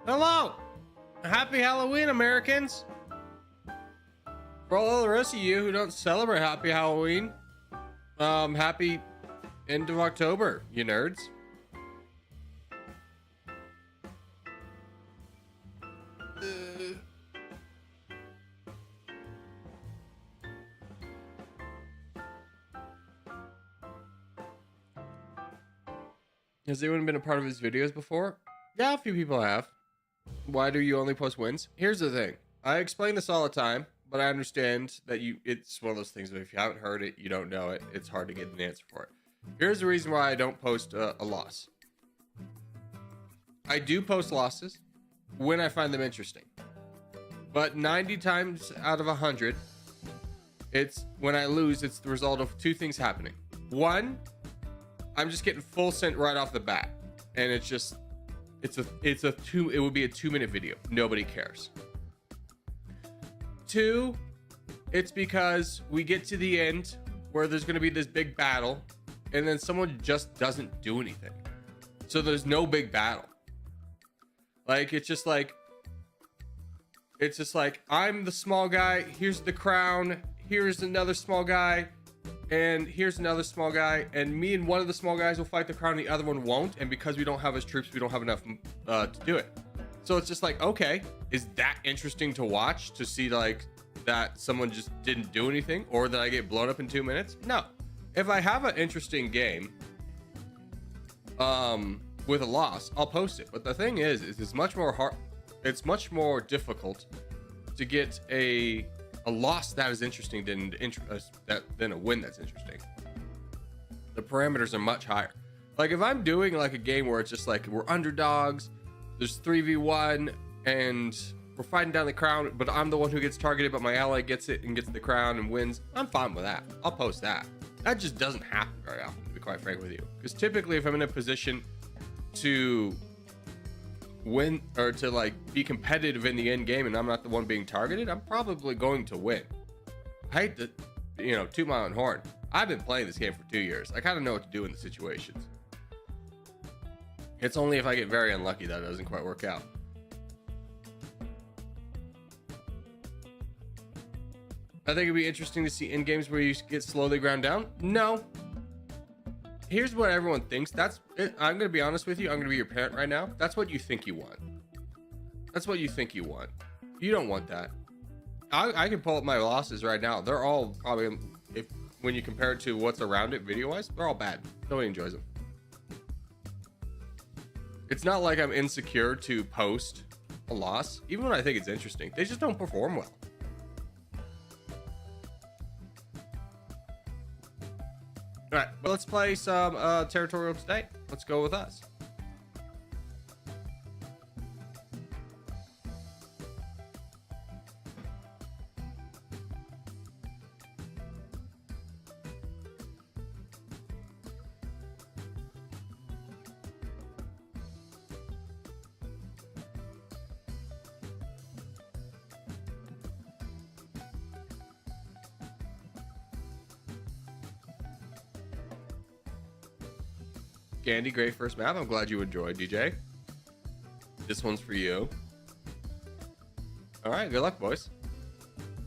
Hello! Happy Halloween, Americans! For all the rest of you who don't celebrate Happy Halloween, happy end of October, you nerds. Has anyone been a part of his videos before? Yeah, a few people have. Why do you only post wins? Here's the thing. I explain this all the time, but I understand that it's one of those things that if you haven't heard it, you don't know it, it's hard to get an answer for it. Here's the reason why I don't post a loss. I do post losses when I find them interesting. But 90 times out of 100, it's when I lose, it's the result of two things happening. One, I'm just getting full sent right off the bat, and it would be a 2-minute video. Nobody cares. Two, it's because we get to the end where there's going to be this big battle, and then someone just doesn't do anything. So there's no big battle. Like, it's just like I'm the small guy. Here's the crown. Here's another small guy. And here's another small guy, and me and one of the small guys will fight the crown, the other one won't, and because we don't have his troops, we don't have enough to do it. So it's just like, okay, is that interesting to watch, to see like that someone just didn't do anything, or that I get blown up in 2 minutes? No. If I have an interesting game with a loss, I'll post it. But the thing is it's much more difficult to get a loss that is interesting than a win that's interesting. The parameters are much higher. Like if I'm doing like a game where it's just like we're underdogs, there's 3v1 and we're fighting down the crown, but I'm the one who gets targeted, but my ally gets it and gets the crown and wins, I'm fine with that. I'll post that. That just doesn't happen very often, to be quite frank with you, because typically if I'm in a position to win or to like be competitive in the end game and I'm not the one being targeted, I'm probably going to win. I hate to toot my own horn. I've been playing this game for 2 years. I kind of know what to do in the situations. It's only if I get very unlucky that it doesn't quite work out. I think it'd be interesting to see in games where you get slowly ground down. No. Here's what everyone thinks. That's it. I'm going to be honest with you. I'm going to be your parent right now. That's what you think you want. That's what you think you want. You don't want that. I can pull up my losses right now. They're all probably, when you compare it to what's around it video wise, they're all bad. Nobody enjoys them. It's not like I'm insecure to post a loss, even when I think it's interesting. They just don't perform well. All right, well, let's play some Territorial today. Let's go with us. Candy, great first map. I'm glad you enjoyed, DJ. This one's for you. All right, good luck, boys.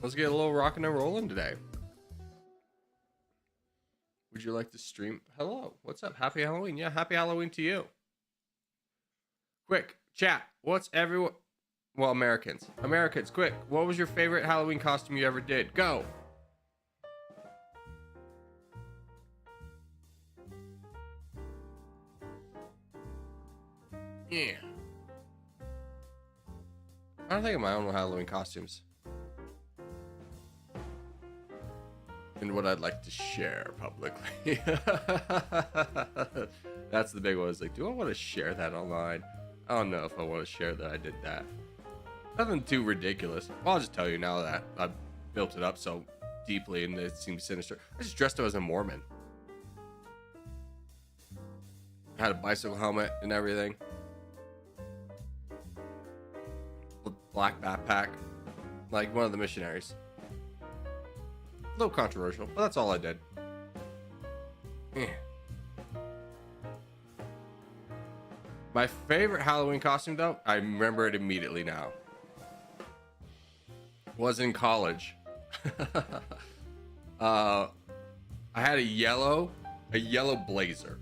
Let's get a little rocking and rolling today. Would you like to stream? Hello, what's up? Happy Halloween. Yeah, happy Halloween to you. Quick, chat. What's everyone? Well, Americans, quick. What was your favorite Halloween costume you ever did? Go. Yeah. I don't think of my own Halloween costumes. And what I'd like to share publicly. That's the big one. It's like, do I want to share that online? I don't know if I want to share that I did that. Nothing too ridiculous. Well, I'll just tell you now that I've built it up so deeply and it seems sinister. I just dressed up as a Mormon. I had a bicycle helmet and everything. Black backpack, like one of the missionaries. A little controversial, but that's all I did. My favorite Halloween costume, though, I remember it immediately now, was in college. I had a yellow blazer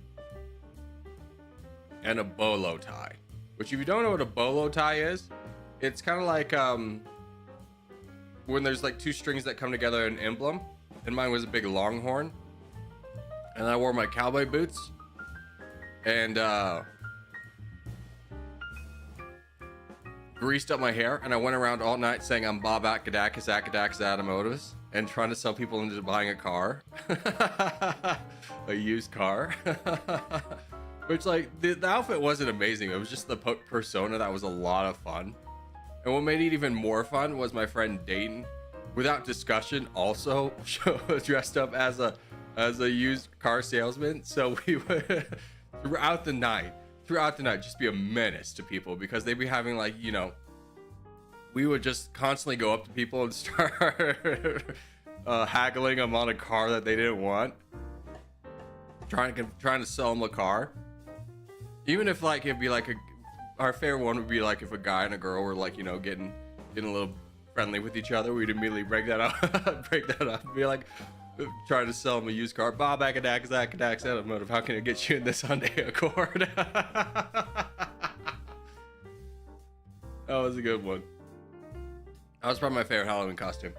and a bolo tie. Which, if you don't know what a bolo tie is, it's kind of like when there's like two strings that come together in an emblem. And mine was a big longhorn. And I wore my cowboy boots. And greased up my hair. And I went around all night saying I'm Bob Akadakis Adamotus. And trying to sell people into buying a car. A used car. Which, like, the outfit wasn't amazing. It was just the persona that was a lot of fun. And what made it even more fun was my friend Dayton, without discussion, also dressed up as a used car salesman. So we would throughout the night, just be a menace to people because they'd be having, like, you know, we would just constantly go up to people and start haggling them on a car that they didn't want, trying to sell them a car. Even if, like, it'd be like our favorite one would be like if a guy and a girl were, like, you know, getting a little friendly with each other, we'd immediately break that up, and be like, trying to sell them a used car. Bob Akadakis Automotive, how can I get you in this Hyundai Accord? That was a good one. That was probably my favorite Halloween costume.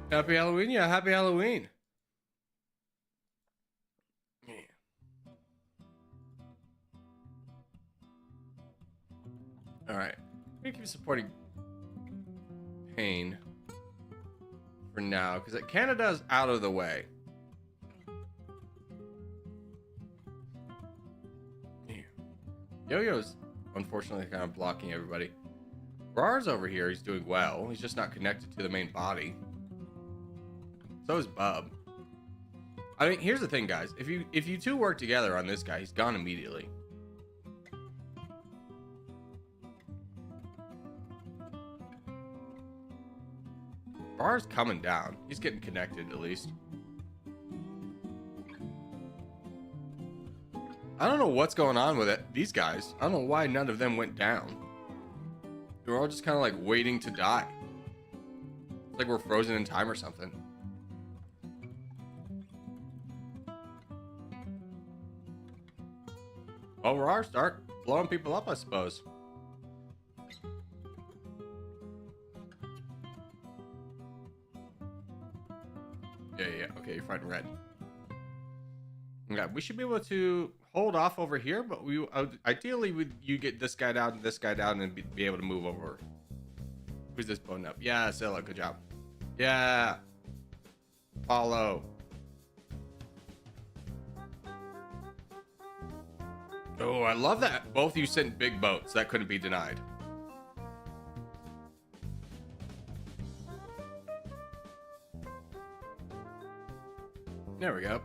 Happy Halloween, yeah, happy Halloween. Yeah. Alright. I'm gonna keep supporting Pain for now, because Canada's out of the way. Yeah. Yo-Yo's unfortunately kind of blocking everybody. Rar's over here, he's doing well. He's just not connected to the main body. So is Bub. I mean, here's the thing, guys. If you two work together on this guy, he's gone immediately. Bar's coming down. He's getting connected, at least. I don't know what's going on with it. These guys. I don't know why none of them went down. They're all just kind of like waiting to die. It's like we're frozen in time or something. Well, we're start blowing people up, I suppose. Yeah. Okay, you're fighting red. Yeah, we should be able to hold off over here, but we ideally you get this guy down and this guy down and be able to move over. Who's this bone up? Yeah, Scylla, good job. Yeah. Follow. Oh, I love that both of you sent big boats. That couldn't be denied. There we go.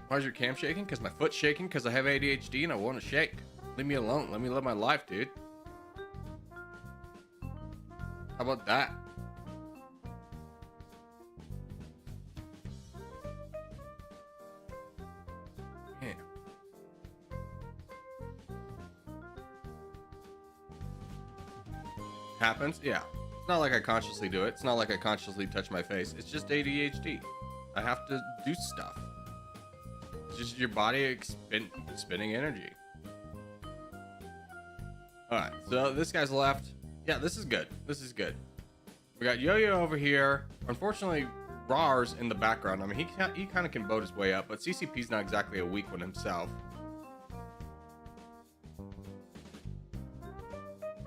Why is your cam shaking? Because my foot's shaking because I have ADHD and I want to shake. Leave me alone. Let me live my life, dude. How about that? Yeah. Happens? Yeah. It's not like I consciously do it. It's not like I consciously touch my face. It's just ADHD. I have to do stuff. It's just your body spinning energy. Alright, so this guy's left. Yeah, this is good. This is good. We got Yo-Yo over here. Unfortunately, Rar's in the background. I mean, he kind of can boat his way up, but CCP's not exactly a weak one himself.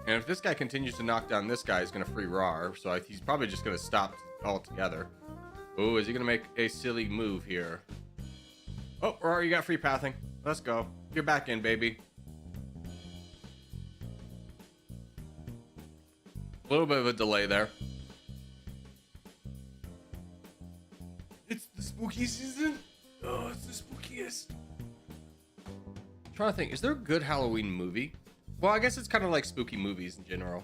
And if this guy continues to knock down this guy, he's going to free Rar. So he's probably just going to stop altogether. Oh, is he going to make a silly move here? Oh, Rar, you got free pathing. Let's go. You're back in, baby. A little bit of a delay there. It's the spooky season. Oh, it's the spookiest. I'm trying to think, is there a good Halloween movie? Well, I guess it's kind of like spooky movies in general.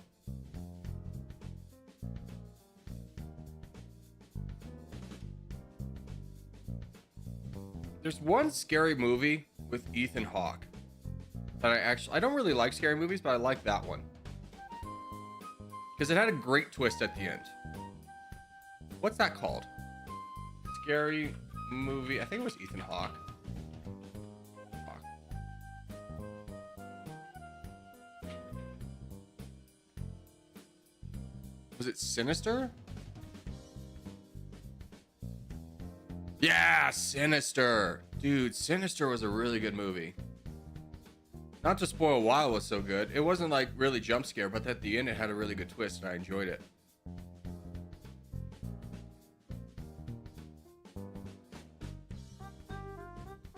There's one scary movie with Ethan Hawke that I don't really like scary movies, but I like that one because it had a great twist at the end. What's that called? Scary movie. I think it was Ethan Hawke. Was it Sinister? Yeah, Sinister. Dude, Sinister was a really good movie. Not to spoil why it was so good. It wasn't like really jump scare, but at the end it had a really good twist and I enjoyed it.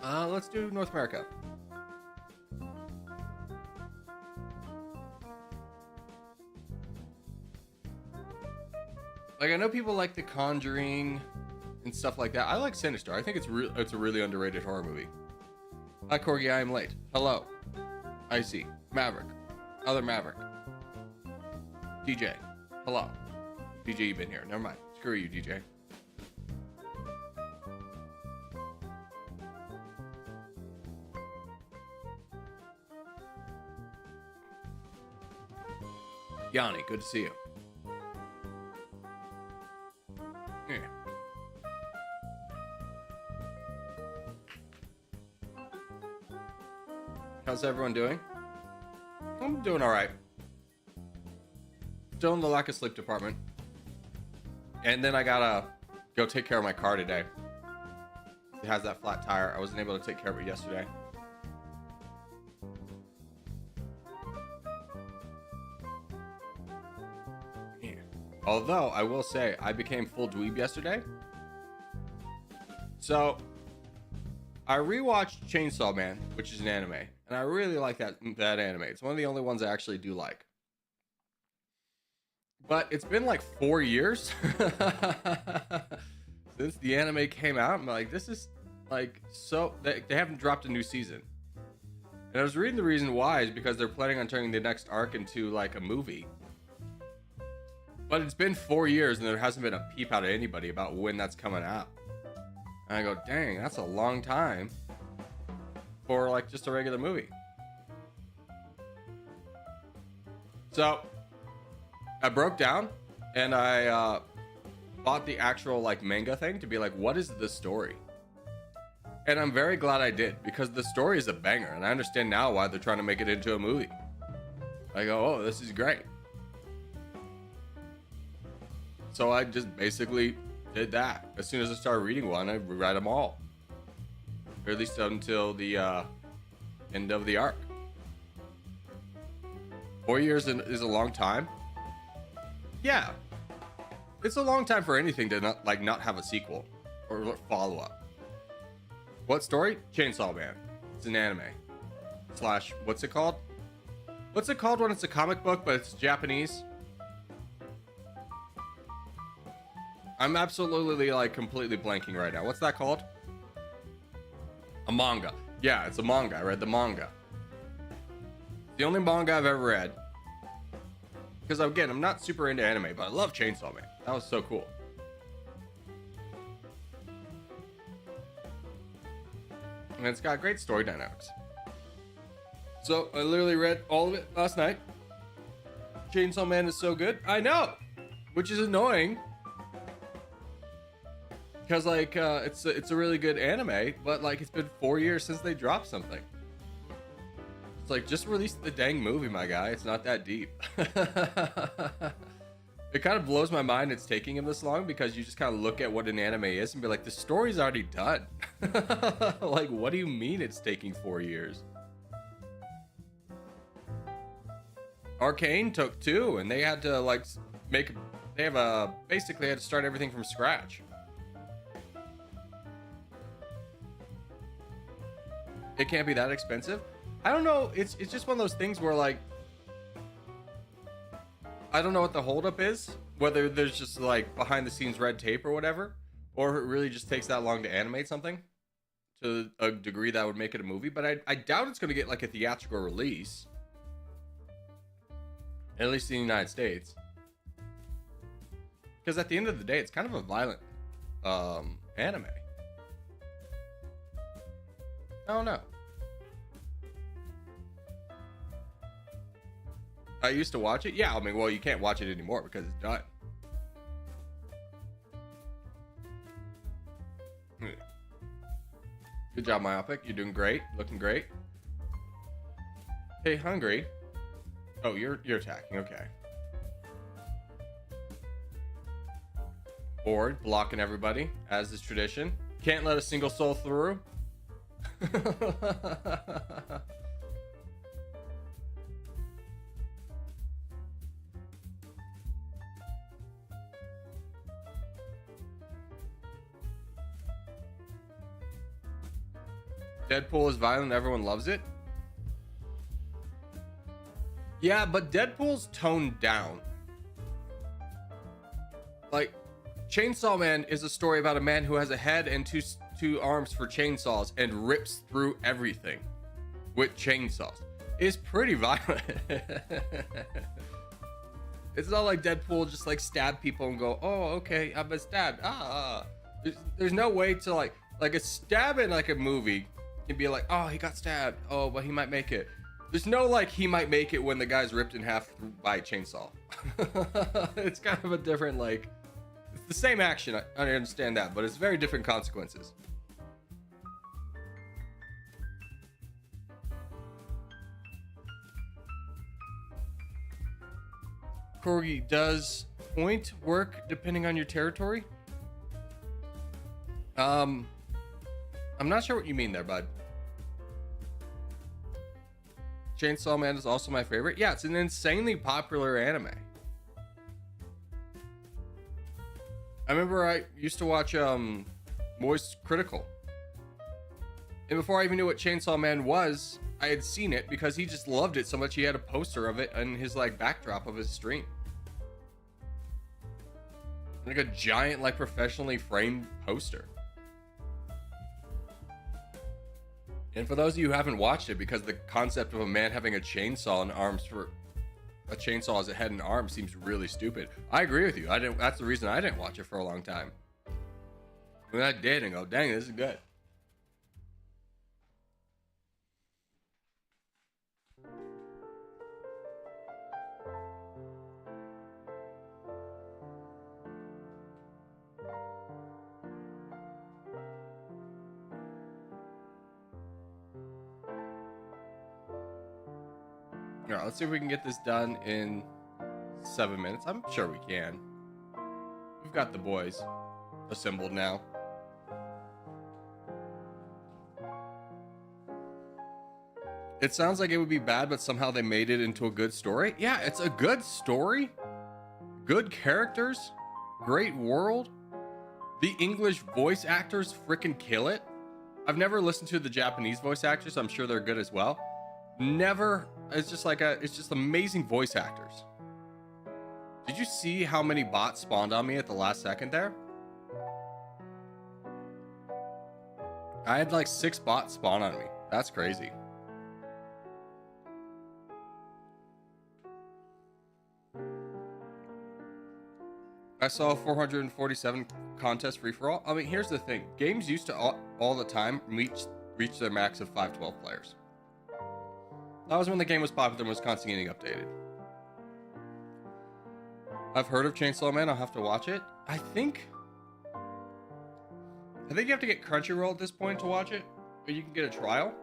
Let's do North America. Like, I know people like The Conjuring and stuff like that. I like Sinister. I think it's a really underrated horror movie. Hi, Corgi. I am late. Hello. I see. Maverick. Other Maverick. DJ. Hello. DJ, you've been here. Never mind. Screw you, DJ. Yanni, good to see you. Yeah. How's everyone doing? I'm doing all right. Still in the lack of sleep department. And then I gotta go take care of my car today. It has that flat tire. I wasn't able to take care of it yesterday. Yeah. Although, I will say, I became full dweeb yesterday. So, I rewatched Chainsaw Man, which is an anime. And I really like that anime. It's one of the only ones I actually do like. But it's been like 4 years since the anime came out. I'm like, this is like so... They haven't dropped a new season. And I was reading the reason why is because they're planning on turning the next arc into like a movie. But it's been 4 years and there hasn't been a peep out of anybody about when that's coming out. And I go, dang, that's a long time for like just a regular movie. So I broke down and I bought the actual like manga thing to be like, what is the story? And I'm very glad I did because the story is a banger and I understand now why they're trying to make it into a movie. I go, oh, this is great. So I just basically did that. As soon as I started reading one, I read them all. Or at least until the end of the arc. 4 years is a long time. Yeah. It's a long time for anything to not have a sequel or follow-up. What story? Chainsaw Man. It's an anime. Slash, what's it called? What's it called when it's a comic book, but it's Japanese? I'm absolutely like completely blanking right now. What's that called? A manga. Yeah, it's a manga. I read the manga. The only manga I've ever read. Because again, I'm not super into anime, but I love Chainsaw Man. That was so cool. And it's got great story dynamics. So I literally read all of it last night. Chainsaw Man is so good. I know, which is annoying. Because like it's a really good anime, but like it's been 4 years since they dropped something. It's like, just release the dang movie, my guy. It's not that deep. It kind of blows my mind it's taking him this long because you just kind of look at what an anime is and be like, the story's already done. Like, what do you mean it's taking 4 years? Arcane took 2 and they had to like basically had to start everything from scratch. It can't be that expensive. I don't know. It's just one of those things where like, I don't know what the holdup is. Whether there's just like behind the scenes red tape or whatever, or if it really just takes that long to animate something to a degree that would make it a movie. But I doubt it's going to get like a theatrical release. at least in the United States. Because at the end of the day, it's kind of a violent anime. I don't know. I used to watch it. Yeah, I mean, well, you can't watch it anymore because it's done. Good job, Myopic. You're doing great. Looking great. Hey, Hungry. Oh, you're attacking. Okay. Board, blocking everybody, as is tradition. Can't let a single soul through. Deadpool is violent, everyone loves it. Yeah, but Deadpool's toned down. Like, Chainsaw Man is a story about a man who has a head and two arms for chainsaws and rips through everything with chainsaws. It's pretty violent. It's not like Deadpool just like stab people and go, oh, okay, I've been stabbed. There's no way to like a stab in like a movie can be like, oh, he got stabbed. Oh, but he might make it. There's no like he might make it when the guy's ripped in half by a chainsaw. It's kind of a different like. It's the same action, I understand that, but it's very different consequences. Corgi, does point work depending on your territory? I'm not sure what you mean there, bud. Chainsaw Man is also my favorite. Yeah, it's an insanely popular anime. I remember I used to watch Moist Critical. And before I even knew what Chainsaw Man was, I had seen it because he just loved it so much he had a poster of it in his like backdrop of his stream. Like a giant like professionally framed poster. And for those of you who haven't watched it, because the concept of a man having a chainsaw and arms for a chainsaw as a head and arm seems really stupid. I agree with you. That's the reason I didn't watch it for a long time. When I did and go, dang, this is good. All right, let's see if we can get this done in 7 minutes. I'm sure we can. We've got the boys assembled now. It sounds like it would be bad, but somehow they made it into a good story. Yeah, it's a good story. Good characters. Great world. The English voice actors freaking kill it. I've never listened to the Japanese voice actors. I'm sure they're good as well. Never. It's just like it's just amazing voice actors. Did you see how many bots spawned on me at the last second there? I had like 6 bots spawn on me. That's crazy. I saw 447 contest free for all. I mean, here's the thing. Games used to all the time reach their max of 512 players. That was when the game was popular and was constantly getting updated. I've heard of Chainsaw Man. I'll have to watch it. I think you have to get Crunchyroll at this point to watch it, or you can get a trial.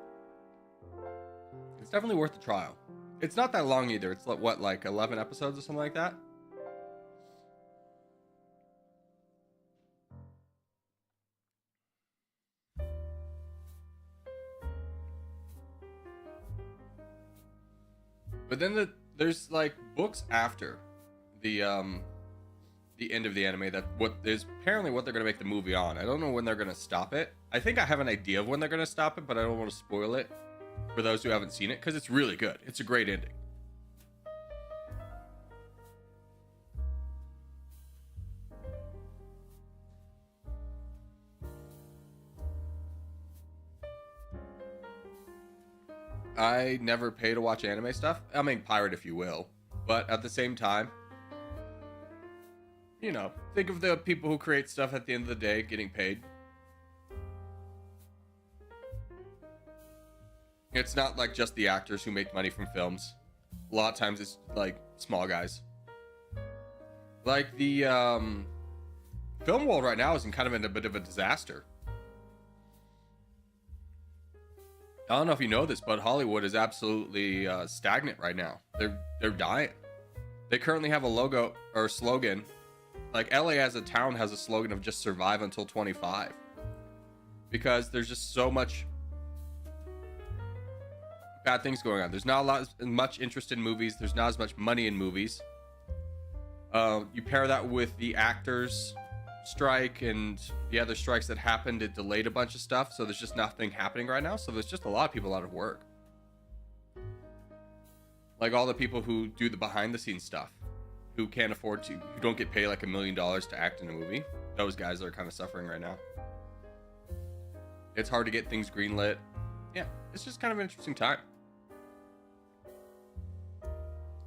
It's definitely worth the trial. It's not that long either. It's like, what, like 11 episodes or something like that? But then there's like books after the end of the anime that is apparently what they're gonna make the movie on. I don't know when they're gonna stop it. I think I have an idea of when they're gonna stop it, but I don't want to spoil it for those who haven't seen it because it's really good. It's a great ending. I never pay to watch anime stuff. I mean, pirate if you will. But at the same time, you know, think of the people who create stuff at the end of the day getting paid. It's not like just the actors who make money from films. A lot of times it's like small guys. Like the film world right now is in a bit of a disaster. I don't know if you know this, but Hollywood is absolutely stagnant right now. They're dying. They currently have a logo or slogan. Like LA as a town has a slogan of just survive until 25. Because there's just so much bad things going on. There's not much interest in movies. There's not as much money in movies. You pair that with the actors strike and the other strikes that happened, it delayed a bunch of stuff, so there's just nothing happening right now. So there's just a lot of people out of work, like all the people who do the behind the scenes stuff, who can't afford to, who don't get paid like $1 million to act in a movie. Those guys are kind of suffering right now. It's hard to get things greenlit. Yeah, it's just kind of an interesting time.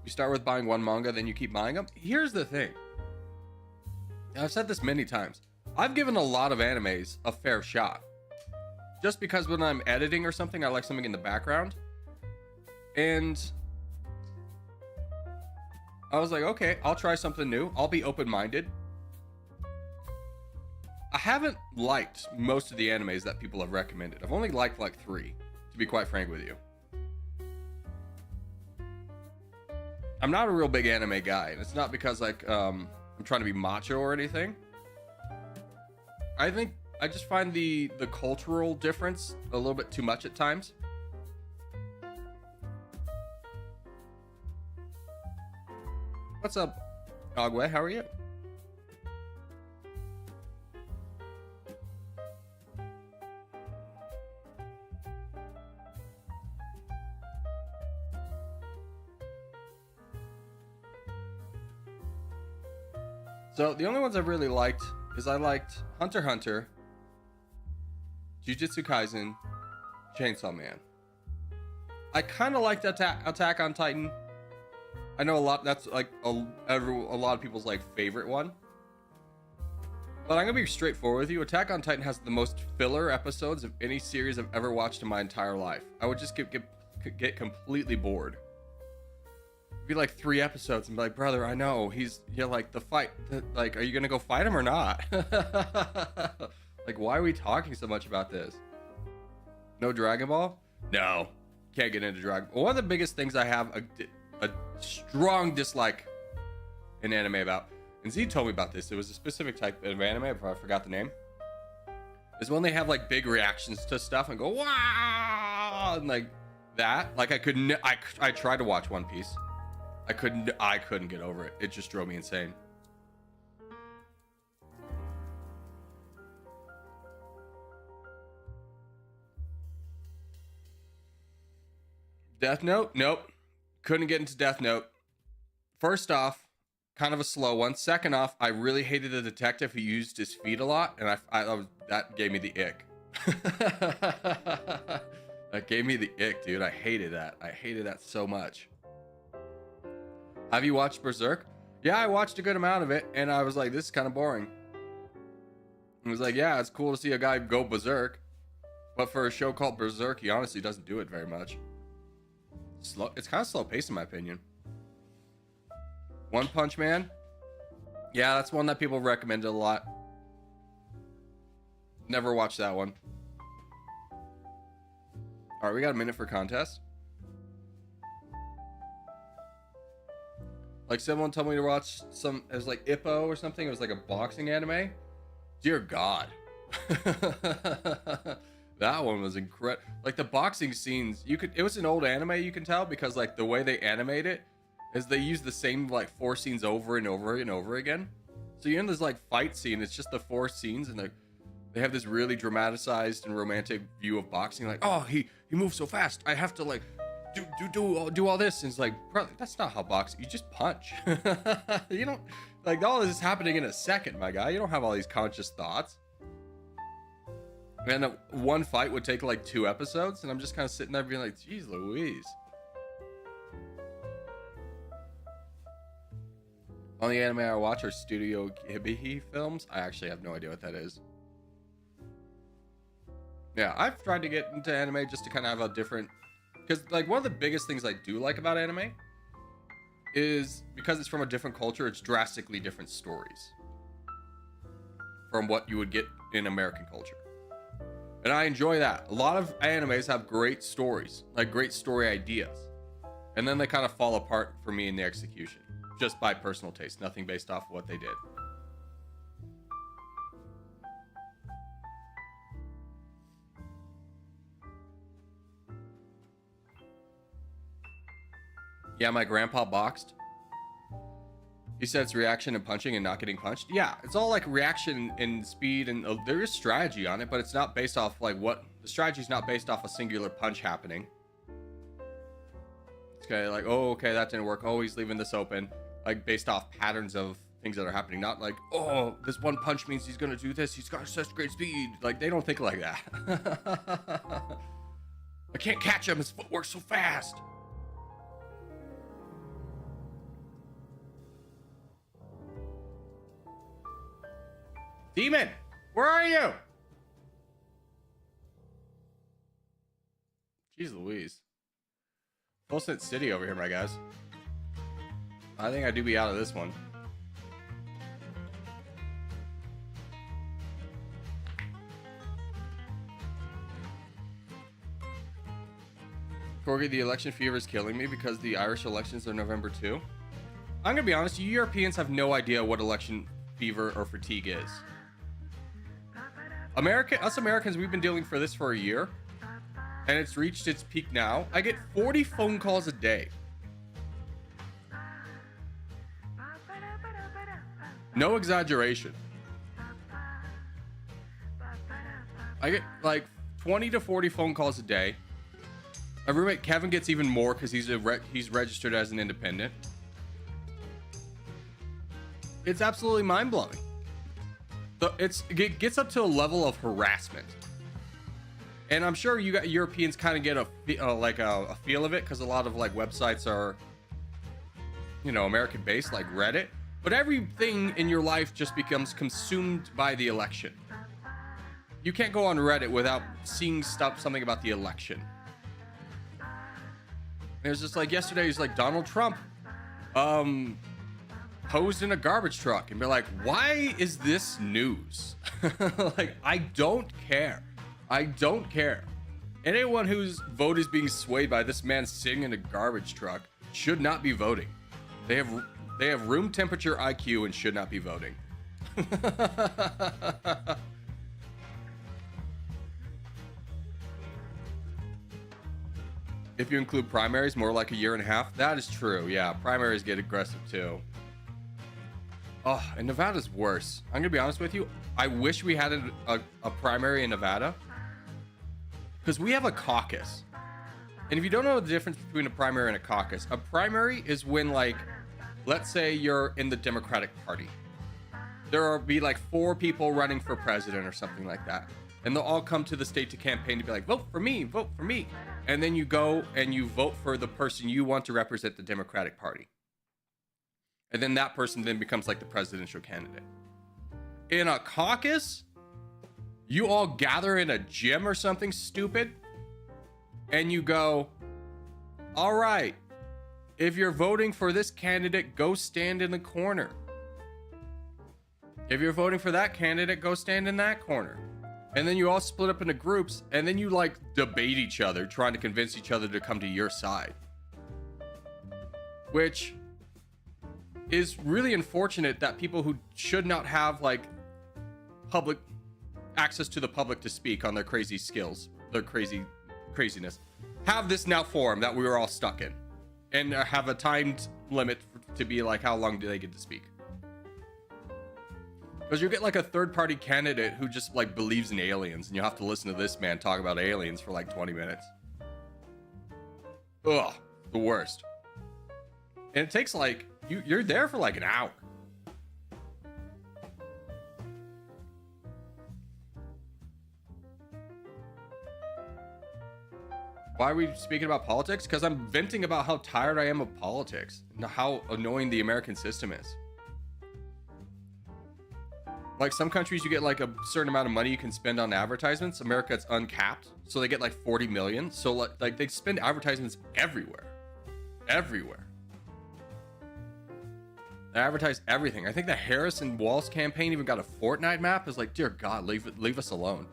You start with buying one manga, then you keep buying them. Here's the thing. I've said this many times. I've given a lot of animes a fair shot. Just because when I'm editing or something, I like something in the background. And I was like, okay, I'll try something new. I'll be open-minded. I haven't liked most of the animes that people have recommended. I've only liked like 3, to be quite frank with you. I'm not a real big anime guy, and it's not because like I'm trying to be macho or anything. I think I just find the cultural difference a little bit too much at times. What's up, Agwe? How are you? So the only ones I've really liked is I liked Hunter x Hunter, Jujutsu Kaisen, Chainsaw Man. I kind of liked Attack on Titan. I know a lot, that's like a lot of people's like favorite one. But I'm gonna be straightforward with you. Attack on Titan has the most filler episodes of any series I've ever watched in my entire life. I would just get completely bored. Be like 3 episodes and be like, brother, I know you're like the fight, like, are you gonna go fight him or not? Like, why are we talking so much about this? No Dragon Ball? No, can't get into Dragon Ball. One of the biggest things I have a strong dislike in anime about, and Z told me about this, it was a specific type of anime, I forgot the name, is when they have like big reactions to stuff and go wow, and like that. Like I tried to watch One Piece. I couldn't get over it. It just drove me insane. Death Note? Nope. Couldn't get into Death Note. First off, kind of a slow one. Second off, I really hated the detective who used his feet a lot, and that gave me the ick. That gave me the ick, dude. I hated that. I hated that so much. Have you watched Berserk? Yeah, I watched a good amount of it, and I was like, this is kind of boring. I was like, yeah, it's cool to see a guy go berserk, but for a show called Berserk, he honestly doesn't do it very much. It's kind of slow paced in my opinion. One Punch Man? Yeah, that's one that people recommended a lot. Never watched that one. All right, we got a minute for contest. Like someone told me to watch it was like Ippo or something. It was like a boxing anime. Dear God. That one was incredible. Like the boxing scenes, it was an old anime, you can tell, because like the way they animate it is they use the same like 4 scenes over and over and over again. So you're in this like fight scene, it's just the 4 scenes, and they have this really dramatized and romantic view of boxing. Like, oh, he moves so fast. I have to like do all this. And it's like, brother, that's not how boxing. You just punch. You don't like all this is happening in a second, my guy. You don't have all these conscious thoughts. And one fight would take like 2 episodes, and I'm just kind of sitting there being like, geez Louise. Only anime I watch are Studio Ghibli films. I actually have no idea what that is. Yeah, I've tried to get into anime just to kind of have a different, because like one of the biggest things I do like about anime is because it's from a different culture, it's drastically different stories from what you would get in American culture. And I enjoy that. A lot of animes have great stories, like great story ideas. And then they kind of fall apart for me in the execution, just by personal taste, nothing based off of what they did. Yeah, my grandpa boxed. He said it's reaction and punching and not getting punched. Yeah, it's all like reaction and speed, and there is strategy on it, but it's not based off like what the strategy is not based off a singular punch happening. It's kind of like, oh, okay, that didn't work. Oh, he's leaving this open, like based off patterns of things that are happening. Not like, oh, this one punch means he's gonna do this. He's got such great speed. Like they don't think like that. I can't catch him. His footwork's so fast. Demon, where are you? Jeez Louise. Full Sent City over here, my guys. I think I do be out of this one. Corgi, the election fever is killing me because the Irish elections are November 2. I'm gonna be honest, you Europeans have no idea what election fever or fatigue is. Us Americans, we've been dealing for this for a year, and it's reached its peak now. I get 40 phone calls a day. No exaggeration. I get like 20 to 40 phone calls a day. My roommate Kevin gets even more because he's registered as an independent. It's absolutely mind-blowing. It gets up to a level of harassment, and I'm sure you got Europeans kind of get a feel of it because a lot of like websites are, you know, American based, like Reddit. But everything in your life just becomes consumed by the election. You can't go on Reddit without seeing something about the election. It was just like yesterday, he's like Donald Trump, posed in a garbage truck, and be like, why is this news? Like, I don't care. I don't care. Anyone whose vote is being swayed by this man sitting in a garbage truck should not be voting. They have room temperature IQ and should not be voting. If you include primaries, more like a year and a half. That is true. Yeah, primaries get aggressive too. Oh, and Nevada's worse. I'm gonna be honest with you. I wish we had a primary in Nevada, because we have a caucus. And if you don't know the difference between a primary and a caucus, a primary is when, like, let's say you're in the Democratic Party. There will be like 4 people running for president or something like that. And they'll all come to the state to campaign to be like, vote for me, vote for me. And then you go and you vote for the person you want to represent the Democratic Party. And then that person then becomes like the presidential candidate. In a caucus, you all gather in a gym or something stupid, and you go, all right, if you're voting for this candidate, go stand in the corner. If you're voting for that candidate, go stand in that corner. And then you all split up into groups, and then you like debate each other, trying to convince each other to come to your side. Which is really unfortunate that people who should not have like public access to the public to speak on their crazy skills, their craziness, have this now forum that we were all stuck in, and have a timed limit to be like, how long do they get to speak? Because you get like a third-party candidate who just like believes in aliens, and you have to listen to this man talk about aliens for like 20 minutes. Ugh, the worst. And it takes like, you're there for like an hour. Why are we speaking about politics? Because I'm venting about how tired I am of politics and how annoying the American system is. Like some countries, you get like a certain amount of money you can spend on advertisements. America, it's uncapped, so they get like 40 million. So like they spend advertisements everywhere, everywhere. They advertise everything. I think the Harrison Walls campaign even got a Fortnite map. It's like, dear God, leave us alone.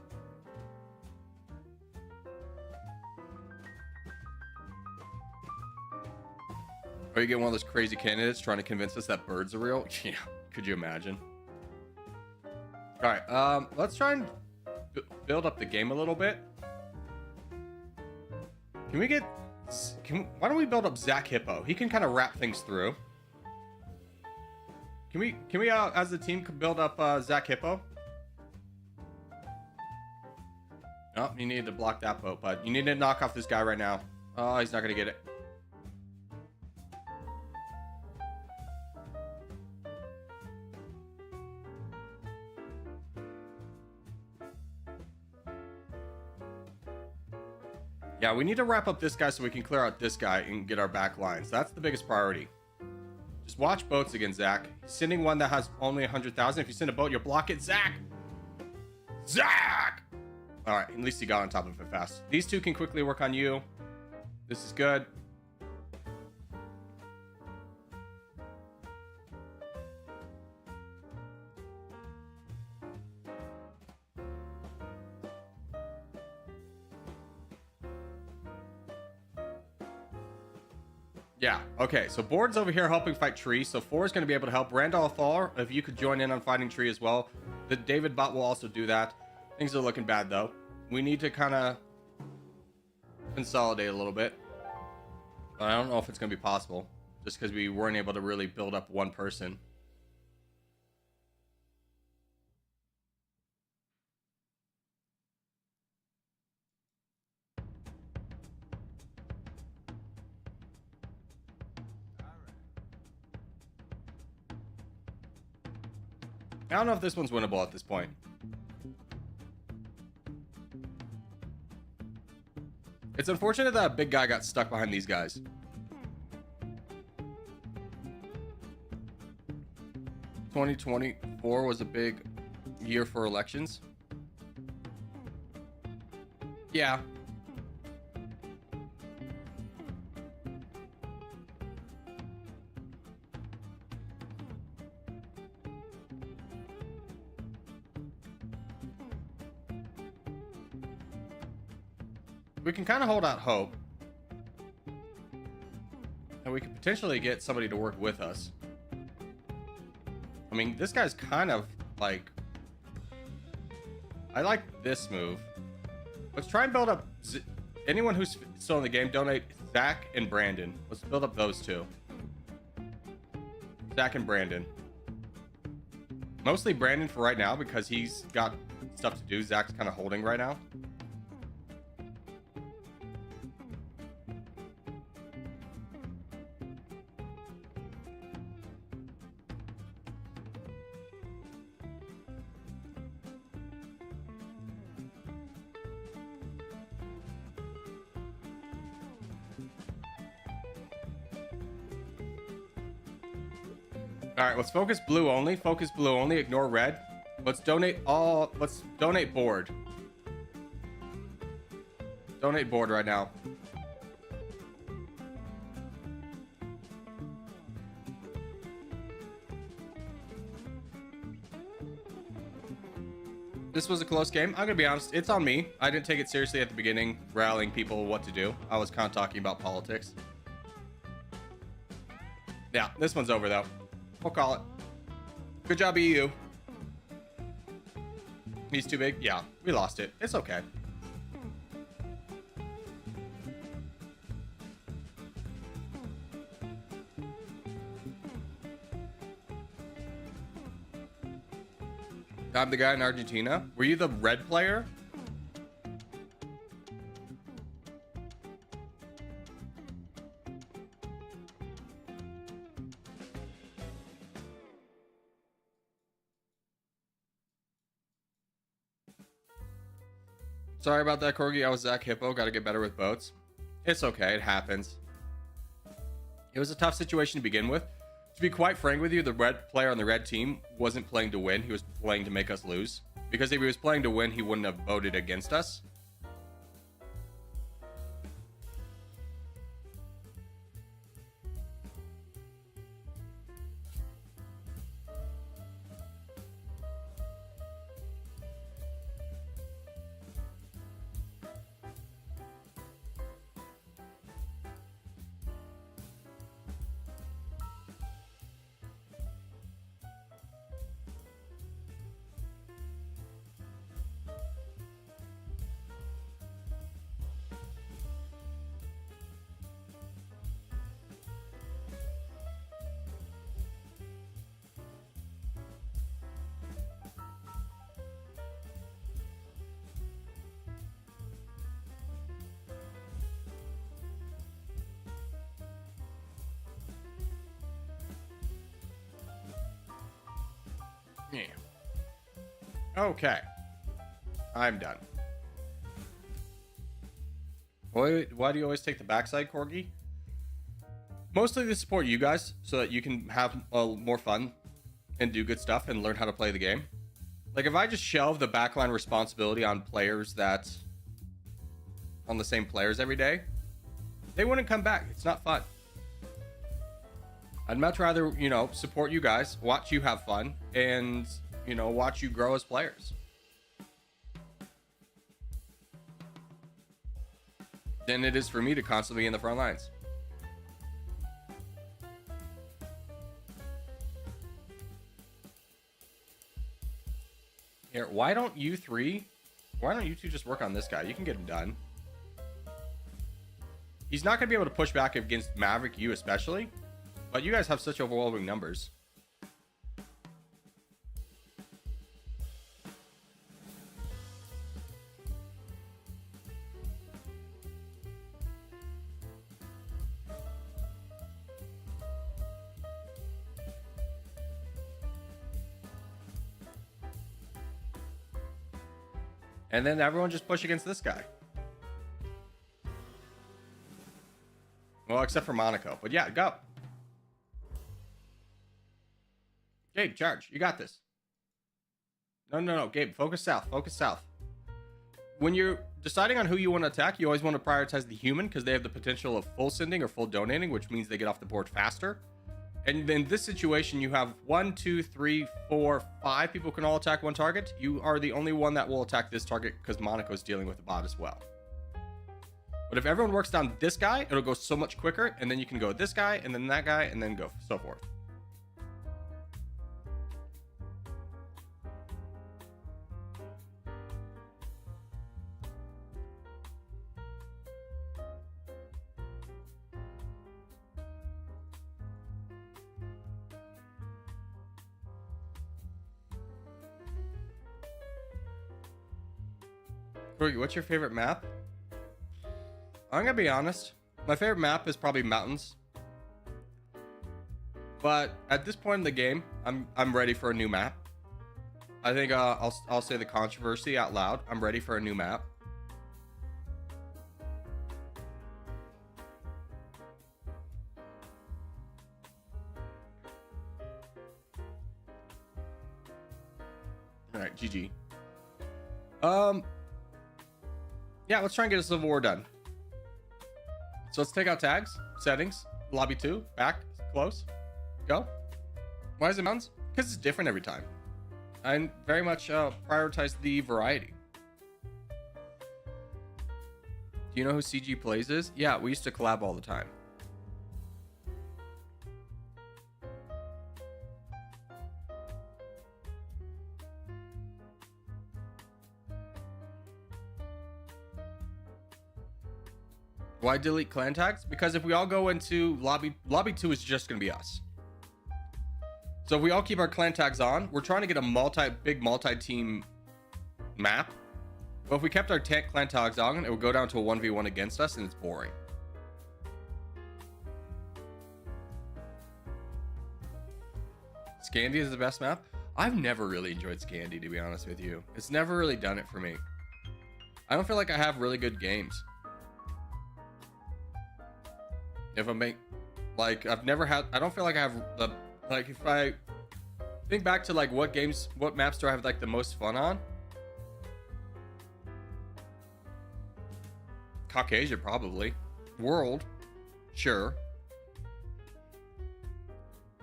Or you get one of those crazy candidates trying to convince us that birds are real. Yeah, could you imagine? All right, let's try and build up the game a little bit. Can we get? Why don't we build up Zach Hippo? He can kind of wrap things through. Can we as a team build up Zach Hippo? Oh, you need to block that boat, bud. You need to knock off this guy right now. Oh, he's not gonna get it. Yeah, we need to wrap up this guy so we can clear out this guy and get our back lines. That's the biggest priority. Just watch boats again, Zach. Sending one that has only 100,000. If you send a boat, you'll block it. Zach! Zach! All right, at least he got on top of it fast. These two can quickly work on you. This is good. Yeah, okay, so Board's over here helping fight Tree, so 4 is going to be able to help. Randolph Thor, if you could join in on fighting Tree as well. The David bot will also do that. Things are looking bad, though. We need to kind of consolidate a little bit. But I don't know if it's going to be possible, just because we weren't able to really build up one person. I don't know if this one's winnable at this point. It's unfortunate that a big guy got stuck behind these guys. "2024 was a big year for elections." Yeah. We can kind of hold out hope. And we could potentially get somebody to work with us. I mean, this guy's kind of like... I like this move. Let's try and build up... Anyone who's still in the game, donate Zach and Brandon. Let's build up those two. Zach and Brandon. Mostly Brandon for right now because he's got stuff to do. Zach's kind of holding right now. All right, let's focus blue only. Focus blue only. Ignore red. Let's donate all. Let's donate board. Donate board right now. This was a close game. I'm gonna be honest. It's on me. I didn't take it seriously at the beginning, rallying people what to do. I was kind of talking about politics. Yeah, this one's over though. We'll call it. Good job, EU. He's too big. Yeah, we lost it. It's okay. I'm the guy in Argentina. Were you the red player? Sorry about that, Corgi. I was Zach Hippo. Got to get better with boats. It's okay. It happens. It was a tough situation to begin with. To be quite frank with you, the red player on the red team wasn't playing to win. He was playing to make us lose. Because if he was playing to win, he wouldn't have voted against us. Yeah. Okay. I'm done. Why do you always take the backside, Corgi? Mostly to support you guys so that you can have more fun and do good stuff and learn how to play the game. Like, if I just shelve the backline responsibility on players on the same players every day, they wouldn't come back. It's not fun. I'd much rather, support you guys, watch you have fun, and, watch you grow as players. Than it is for me to constantly be in the front lines. Here, why don't you two just work on this guy? You can get him done. He's not going to be able to push back against Maverick, you especially. But you guys have such overwhelming numbers. And then everyone just push against this guy. Well, except for Monaco. But yeah, go. Gabe, charge. You got this. No. Gabe, focus south. Focus south. When you're deciding on who you want to attack, you always want to prioritize the human because they have the potential of full sending or full donating, which means they get off the board faster. And in this situation, you have 1, 2, 3, 4, 5 people can all attack one target. You are the only one that will attack this target because Monaco's dealing with the bot as well. But if everyone works down this guy, it'll go so much quicker. And then you can go this guy and then that guy and then go so forth. What's your favorite map? I'm gonna be honest. My favorite map is probably mountains. But at this point in the game, I'm ready for a new map. I think I'll say the controversy out loud. I'm ready for a new map. All right, GG. Yeah, let's try and get a Civil War done. So let's take out tags, settings, lobby 2, back, close, go. Why is it mountains? Because it's different every time. I very much prioritize the variety. Do you know who CG Plays is? Yeah, we used to collab all the time. Why delete clan tags? Because if we all go into lobby 2 is just going to be us. So if we all keep our clan tags on, we're trying to get a big multi-team map. But if we kept our clan tags on, it would go down to a 1v1 against us and it's boring. Scandy is the best map. I've never really enjoyed Scandy, to be honest with you. It's never really done it for me. I don't feel like I have really good games. If I make, like, I don't feel like I have the Like if I think back to like what maps do I have like the most fun on? Caucasia, probably. World, sure.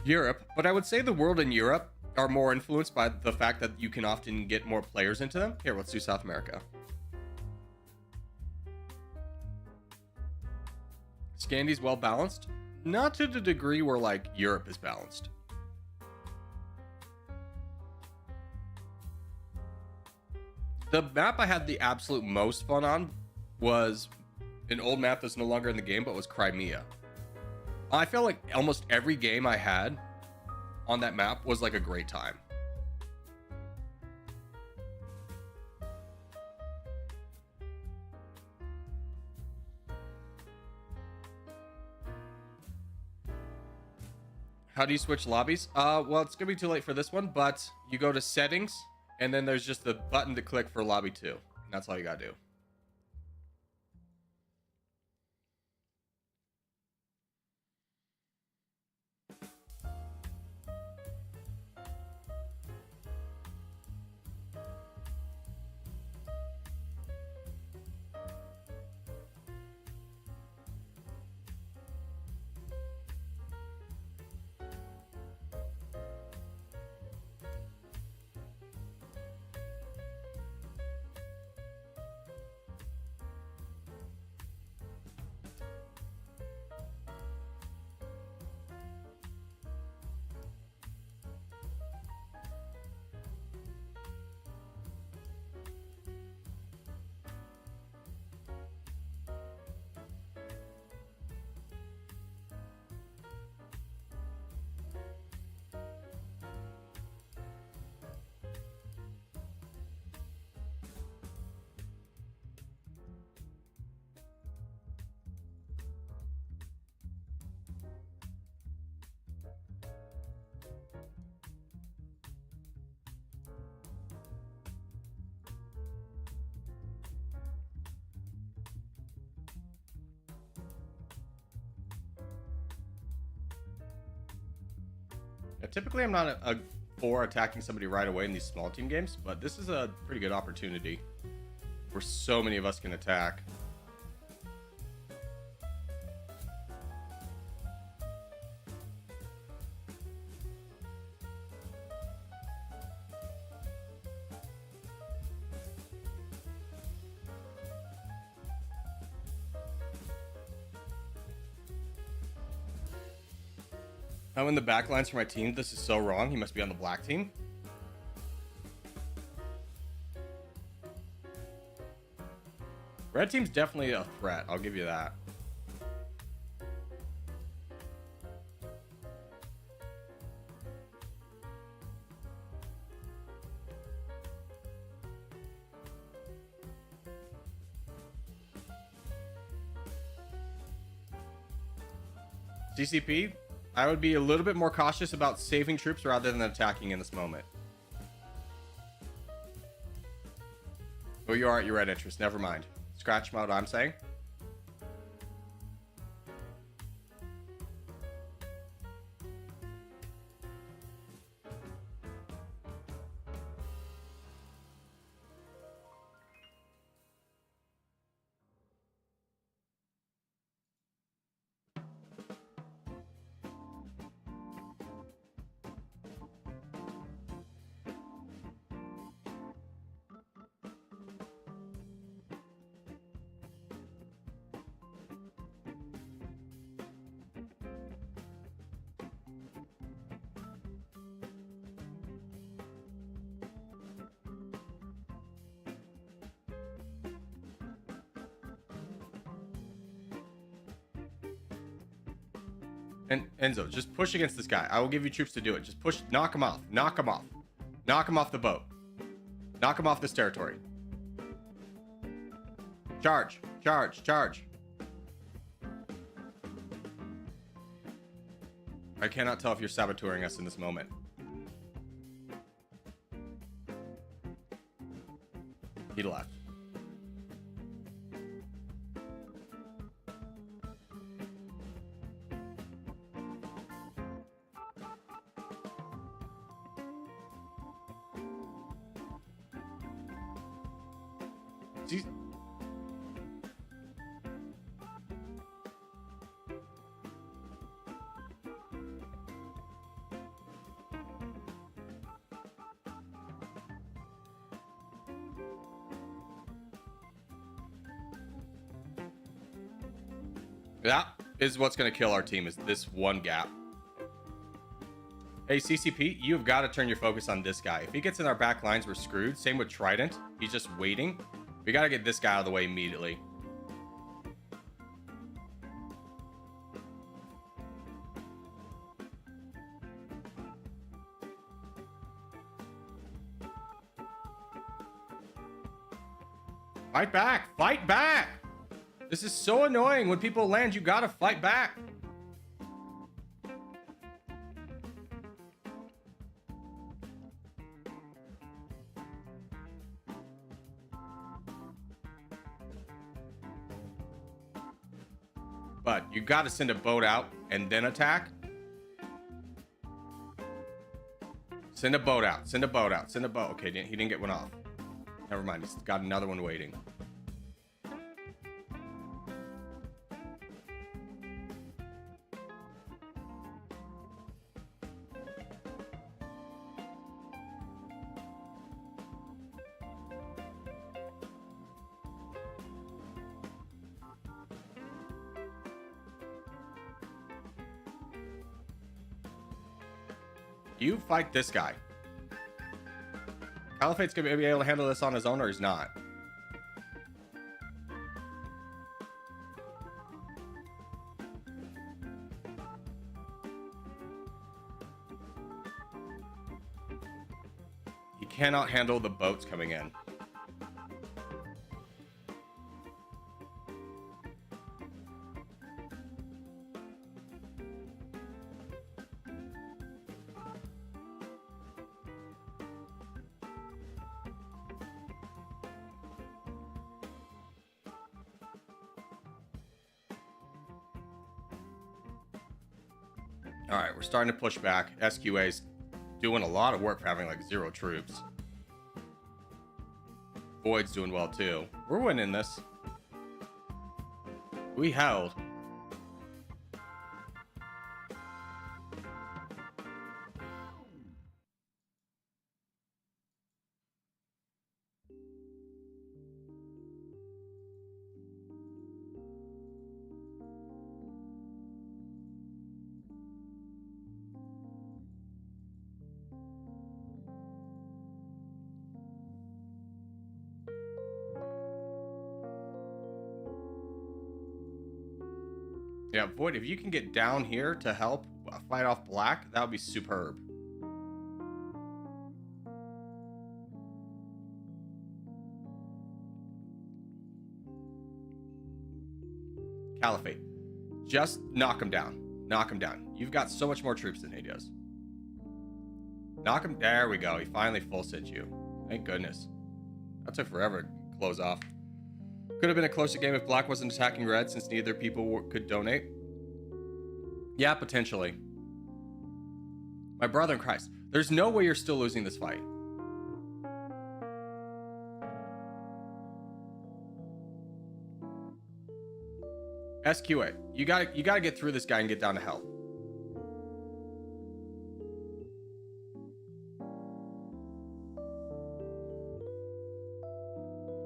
Europe, but I would say the world and Europe are more influenced by the fact that you can often get more players into them. Here, let's do South America. Scandy's well balanced, not to the degree where like Europe is balanced. The map I had the absolute most fun on was an old map that's no longer in the game, but was Crimea. I feel like almost every game I had on that map was like a great time. How do you switch lobbies? Well, it's gonna be too late for this one, but you go to settings and then there's just the button to click for lobby 2. That's all you gotta do. Yeah, typically, I'm not for attacking somebody right away in these small team games, but this is a pretty good opportunity where so many of us can attack. I'm in the backlines for my team. This is so wrong. He must be on the black team. Red team's definitely a threat. I'll give you that. CCP, I would be a little bit more cautious about saving troops rather than attacking in this moment. Oh, you are at your red interest. Never mind. Scratch what I'm saying. And Enzo, just push against this guy. I will give you troops to do it. Just push, knock him off. Knock him off. Knock him off the boat. Knock him off this territory. Charge, charge, charge. I cannot tell if you're saboteuring us in this moment. He left. See, that is what's going to kill our team, is this one gap. Hey, CCP, you've got to turn your focus on this guy. If he gets in our back lines, we're screwed. Same with Trident. He's just waiting. We got to get this guy out of the way immediately. Fight back! Fight back! This is so annoying. When people land, you gotta fight back. But you gotta send a boat out and then attack. Send a boat out. Send a boat out. Send a boat. Okay, he didn't get one off. Never mind. He's got another one waiting. You fight this guy. Caliphate's gonna be able to handle this on his own, or he's not. He cannot handle the boats coming in. All right, we're starting to push back. SQA's doing a lot of work for having like 0 troops. Void's doing well too. We're winning this. We held. Yeah, Void, if you can get down here to help fight off Black, that would be superb. Caliphate, just knock him down. Knock him down. You've got so much more troops than he does. Knock him. There we go. He finally full sent you. Thank goodness. That took forever to close off. Could have been a closer game if Black wasn't attacking Red, since neither people could donate. Yeah, potentially. My brother in Christ. There's no way you're still losing this fight. SQA, you gotta get through this guy and get down to help.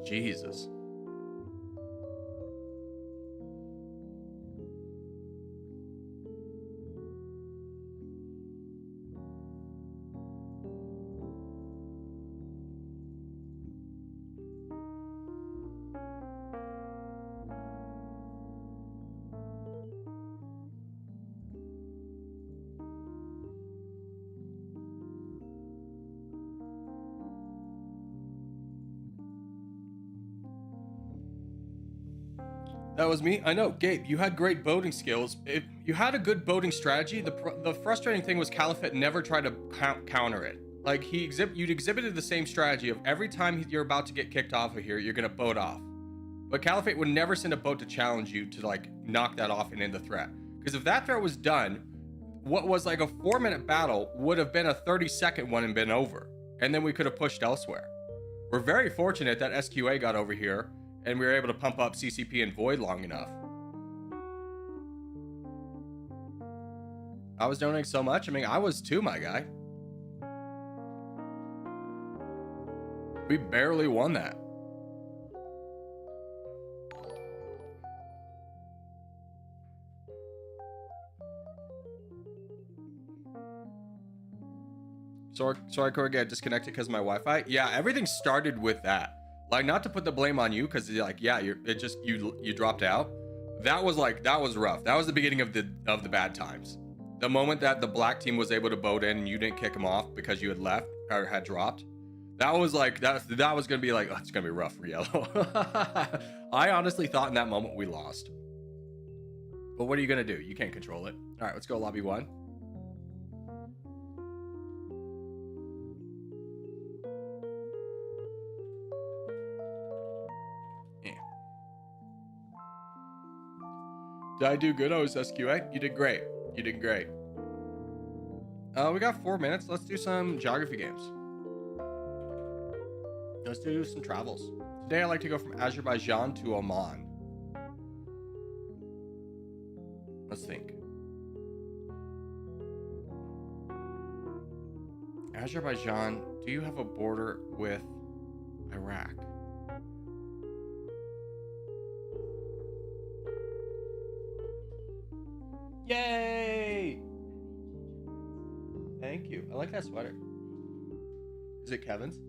Jesus. That was me. I know, Gabe, you had great boating skills. If you had a good boating strategy, the frustrating thing was Caliphate never tried to counter it. Like you'd exhibited the same strategy of every time you're about to get kicked off of here, you're gonna boat off. But Caliphate would never send a boat to challenge you to like knock that off and end the threat. Because if that threat was done, what was like a 4-minute battle would have been a 30-second one and been over. And then we could have pushed elsewhere. We're very fortunate that SQA got over here and we were able to pump up CCP and Void long enough. I was donating so much. I mean, I was too, my guy. We barely won that. Sorry, Corey, got disconnected because of my Wi-Fi. Yeah, everything started with that. Like, not to put the blame on you, because like, yeah, you dropped out. That was rough. That was the beginning of the bad times. The moment that the black team was able to vote in and you didn't kick them off because you had left or had dropped, that was like that was gonna be like, oh, it's gonna be rough for Yellow. I honestly thought in that moment we lost. But what are you gonna do? You can't control it. All right, let's go lobby 1. Did I do good? I was SQA. You did great. You did great. We got 4 minutes. Let's do some geography games. Let's do some travels. Today I like to go from Azerbaijan to Oman. Let's think. Azerbaijan, do you have a border with Iraq? Yay! Thank you. I like that sweater. Is it Kevin's?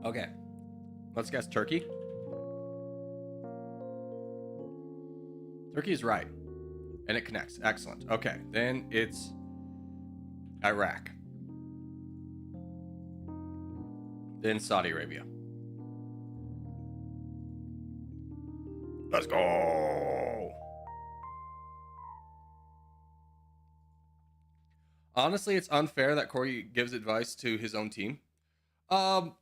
Okay. Let's guess Turkey. Turkey is right. And it connects. Excellent. Okay. Then it's Iraq. Then Saudi Arabia. Let's go. Honestly, it's unfair that Corey gives advice to his own team. No.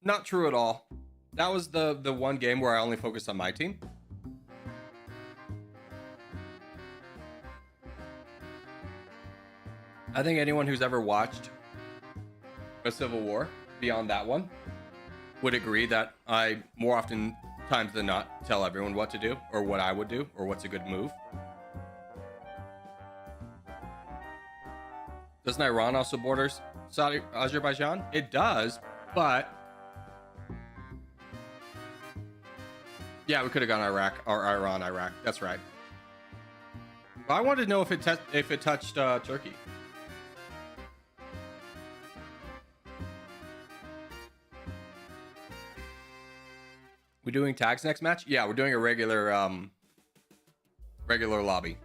Not true at all. That was the one game where I only focused on my team. I think anyone who's ever watched a civil war beyond that one would agree that I more often times than not tell everyone what to do or what I would do or what's a good move. Doesn't Iran also border Saudi Azerbaijan? It does, but yeah, we could have gone Iraq or Iraq. That's right. But I wanted to know if it touched Turkey. We doing tags next match? Yeah, we're doing a regular lobby.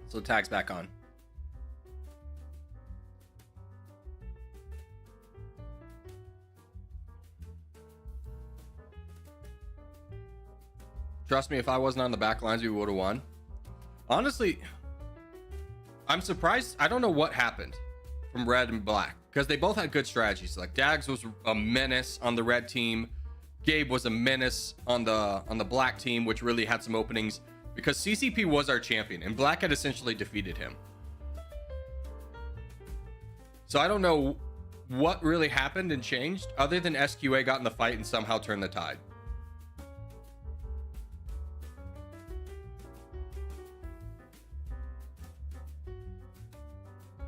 So tags back on. Trust me, if I wasn't on the back lines, we would have won. Honestly, I'm surprised. I don't know what happened from red and black because they both had good strategies. Like Dags was a menace on the red team. Gabe was a menace on the black team, which really had some openings because CCP was our champion and black had essentially defeated him. So I don't know what really happened and changed other than SQA got in the fight and somehow turned the tide.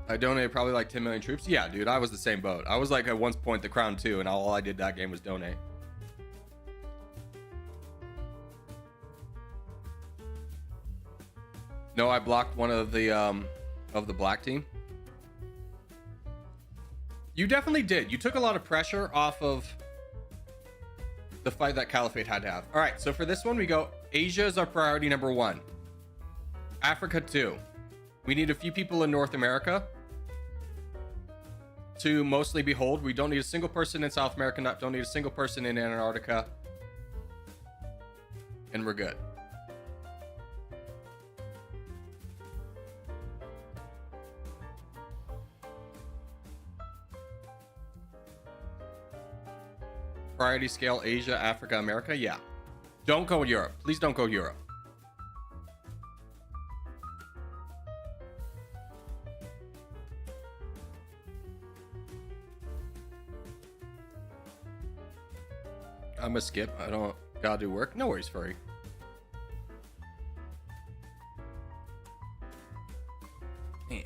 I donated probably like 10 million troops. Yeah, dude, I was the same boat. I was like at one point the crown 2 and all I did that game was donate. No, I blocked one of the black team. You definitely did. You took a lot of pressure off of the fight that Caliphate had to have. All right, so for this one, we go Asia is our priority number 1. Africa 2. We need a few people in North America to mostly behold. We don't need a single person in South America. Don't need a single person in Antarctica. And we're good. Priority scale Asia, Africa, America. Yeah. Don't go Europe. Please don't go Europe. I'm gonna skip. I don't gotta do work. No worries, furry. Damn.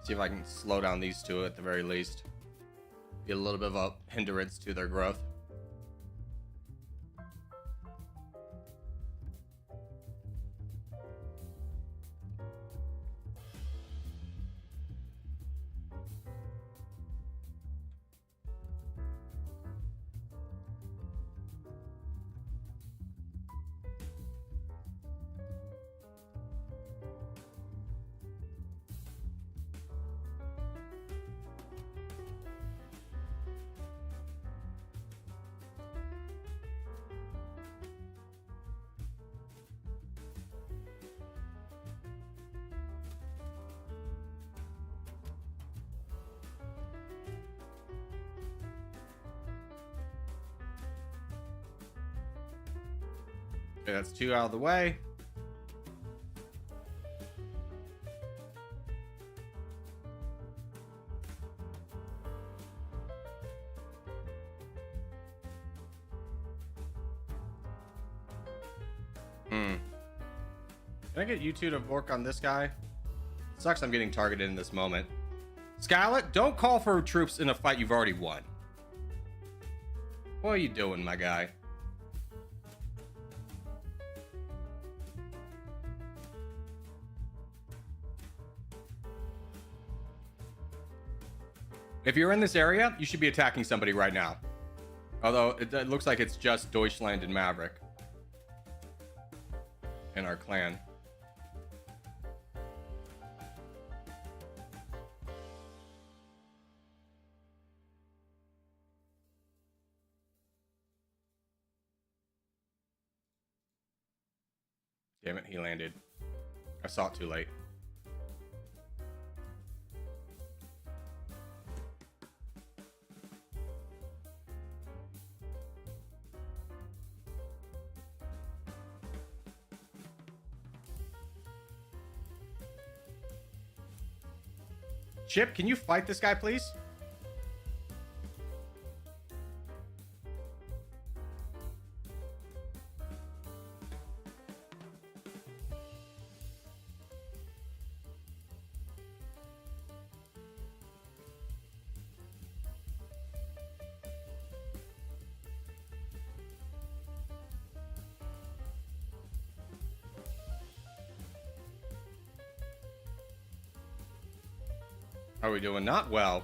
See if I can slow down these two at the very least. Be a little bit of a hindrance to their growth. Okay, that's two out of the way. Can I get you two to work on this guy? Sucks I'm getting targeted in this moment. Scarlet, don't call for troops in a fight you've already won. What are you doing, my guy? If you're in this area, you should be attacking somebody right now. Although it looks like it's just Deutschland and Maverick in our clan. Damn it, he landed. I saw it too late. Chip, can you fight this guy, please? How are we doing? Not well.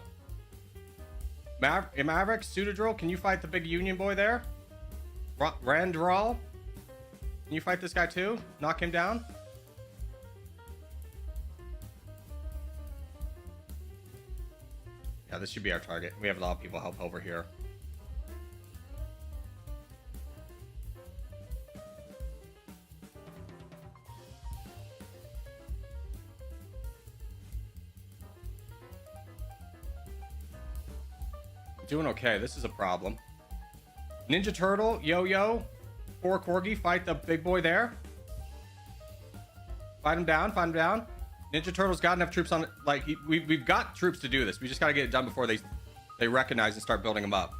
Maverick, Pseudodrill, can you fight the big Union boy there? Randral, can you fight this guy too? Knock him down? Yeah, this should be our target. We have a lot of people help over here. Doing okay. This is a problem. Ninja Turtle, Yo-Yo, 4 Corgi, fight the big boy there. Fight him down, fight him down. Ninja Turtle's got enough troops on it. Like, we've got troops to do this. We just got to get it done before they recognize and start building them up.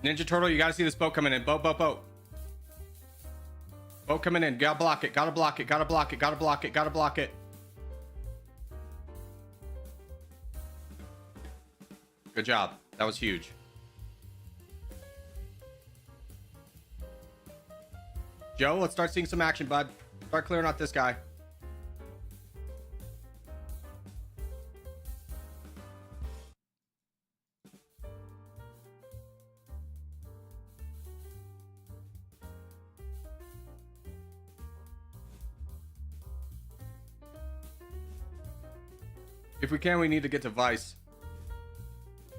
Ninja Turtle, you gotta see this boat coming in. Boat. Boat coming in. Gotta block it. Gotta block it. Gotta block it. Gotta block it. Gotta block it. Good job. That was huge. Joe, let's start seeing some action, bud. Start clearing out this guy. If we can, we need to get to Vice.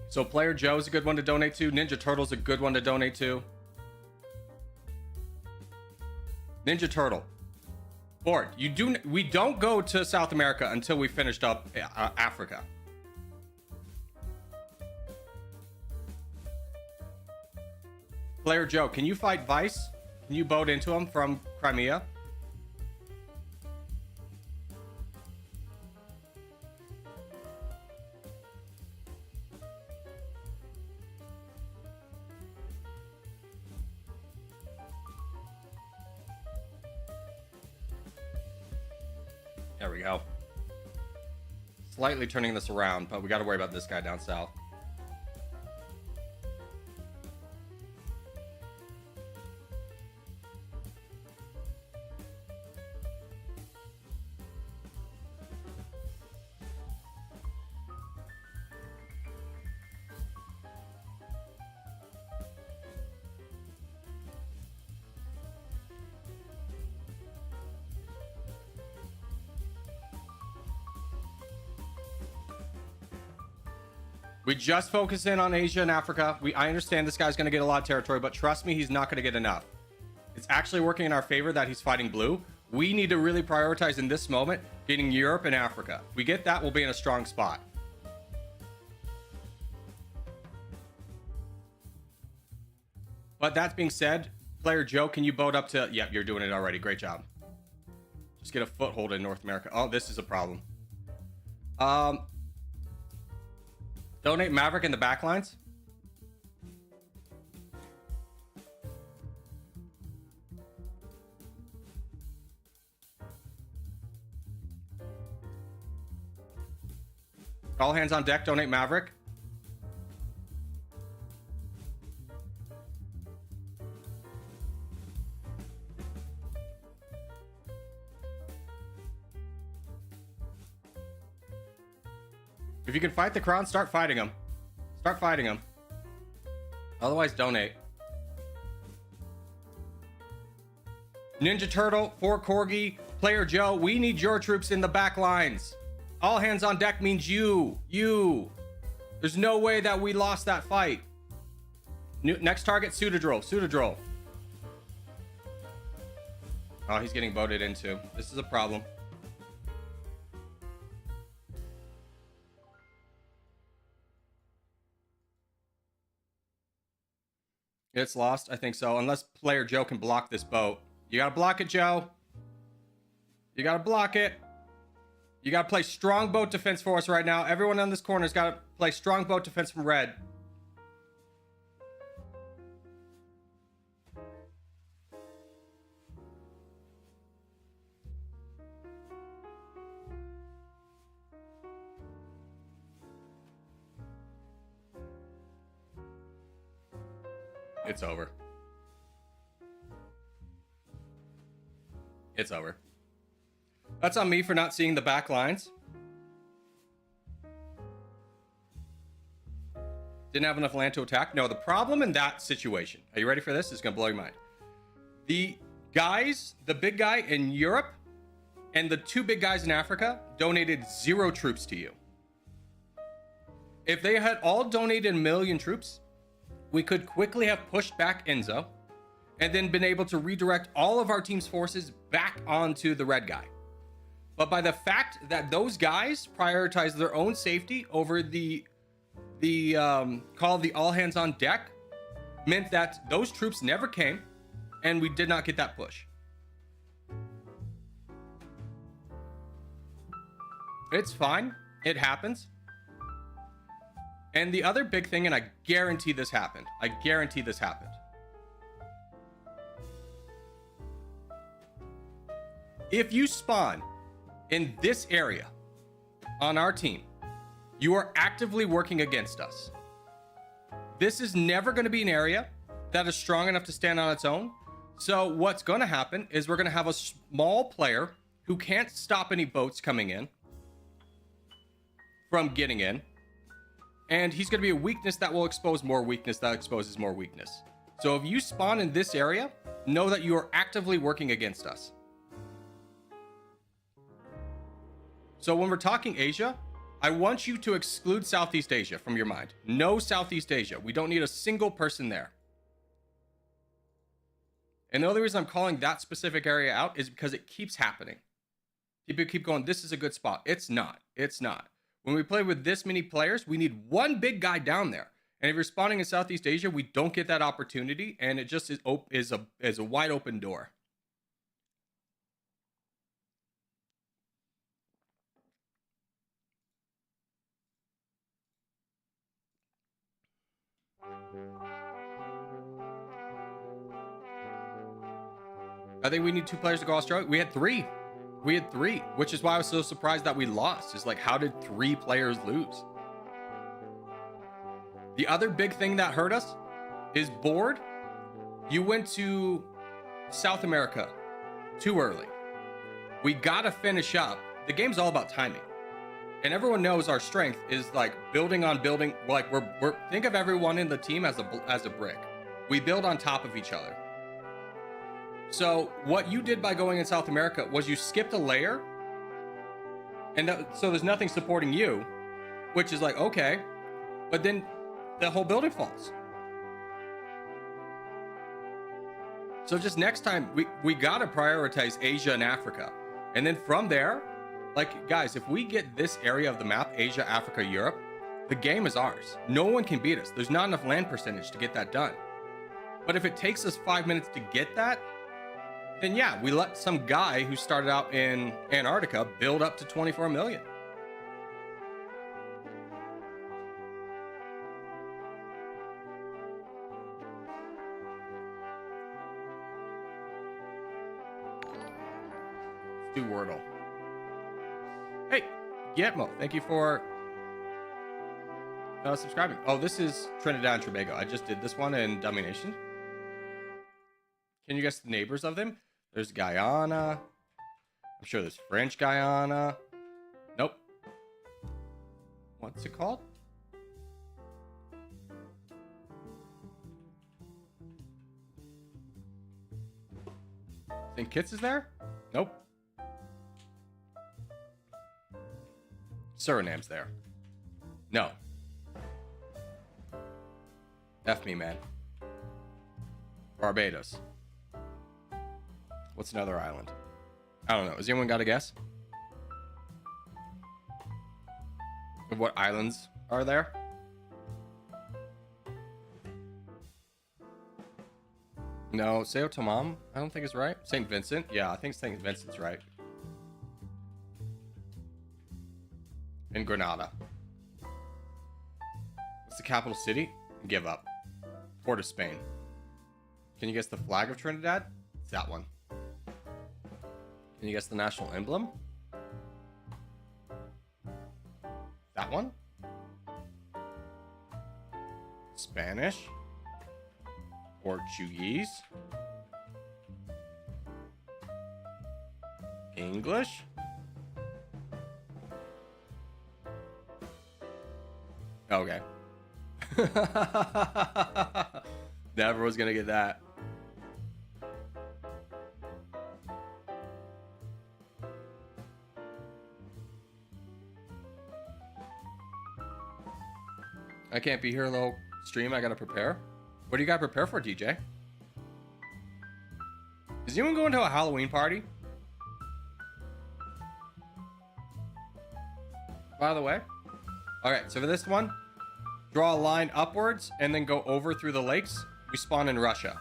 So Player Joe's a good one to donate to. Ninja Turtle's a good one to donate to. Ninja Turtle. Board, we don't go to South America until we finished up Africa. Player Joe, can you fight Vice? Can you boat into him from Crimea? There we go. Slightly turning this around, but we got to worry about this guy down south. We just focus in on Asia and Africa. I understand this guy's going to get a lot of territory, but trust me, he's not going to get enough. It's actually working in our favor that he's fighting blue. We need to really prioritize in this moment getting Europe and Africa. If we get that, we'll be in a strong spot. But that being said, Player Joe, can you boat up to... Yep, you're doing it already. Great job. Just get a foothold in North America. Oh, this is a problem. Donate Maverick in the backlines. All hands on deck, donate Maverick. If you can fight the crown, start fighting him. Start fighting him. Otherwise, donate. Ninja Turtle, 4 Corgi, Player Joe, we need your troops in the back lines. All hands on deck means you. There's no way that we lost that fight. Next target, Pseudodrol. Oh, he's getting voted into. This is a problem. It's lost? I think so. Unless Player Joe can block this boat. You gotta block it, Joe. You gotta block it. You gotta play strong boat defense for us right now. Everyone on this corner's gotta play strong boat defense from red. It's over. It's over. That's on me for not seeing the back lines. Didn't have enough land to attack. No, the problem in that situation, are you ready for this? It's gonna blow your mind. The guys, the big guy in Europe and the 2 big guys in Africa donated 0 troops to you. If they had all donated 1 million troops, we could quickly have pushed back Enzo and then been able to redirect all of our team's forces back onto the red guy. But by the fact that those guys prioritized their own safety over the call of the all hands on deck meant that those troops never came and we did not get that push. It's fine. It happens. And the other big thing, and I guarantee this happened. If you spawn in this area on our team, you are actively working against us. This is never going to be an area that is strong enough to stand on its own. So what's going to happen is we're going to have a small player who can't stop any boats coming in from getting in. And he's going to be a weakness that will expose more weakness that exposes more weakness. So if you spawn in this area, know that you are actively working against us. So when we're talking Asia, I want you to exclude Southeast Asia from your mind. No Southeast Asia. We don't need a single person there. And the only reason I'm calling that specific area out is because it keeps happening. People keep going, this is a good spot. It's not. It's not. When we play with this many players, we need one big guy down there. And if you're spawning in Southeast Asia, we don't get that opportunity, and it just is a wide open door. I think we need 2 players to go Australia. We had 3. We had 3, which is why I was so surprised that we lost. It's like, how did 3 players lose? The other big thing that hurt us is board. You went to South America too early. We gotta finish up. The game's all about timing. And everyone knows our strength is like building on building. Like we're think of everyone in the team as a brick. We build on top of each other. So what you did by going in South America was you skipped a layer, and so there's nothing supporting you, which is like, okay, but then the whole building falls. So just next time, we gotta prioritize Asia and Africa. And then from there, like, guys, if we get this area of the map, Asia, Africa, Europe, the game is ours. No one can beat us. There's not enough land percentage to get that done. But if it takes us 5 minutes to get that, then yeah, we let some guy who started out in Antarctica build up to 24 million. Let's do Wordle. Hey, Guillermo, thank you for subscribing. Oh, this is Trinidad and Tobago. I just did this one in Dummy Nation. Can you guess the neighbors of them? There's Guyana. I'm sure there's French Guyana. Nope. What's it called? St. Kitts is there? Nope. Suriname's there. No. F me, man. Barbados. What's another island? I don't know. Has anyone got a guess? Of what islands are there? No, Sao Tomam, I don't think is right. St. Vincent? Yeah, I think St. Vincent's right. In Grenada. What's the capital city? Give up. Port of Spain. Can you guess the flag of Trinidad? It's that one. Can you guess the national emblem? That one? Spanish? Portuguese? English? Okay. Never was gonna get that. I can't be here in the whole stream. I gotta prepare. What do you gotta prepare for, DJ? Is anyone going to a Halloween party? By the way. Alright, so for this one, draw a line upwards and then go over through the lakes. We spawn in Russia.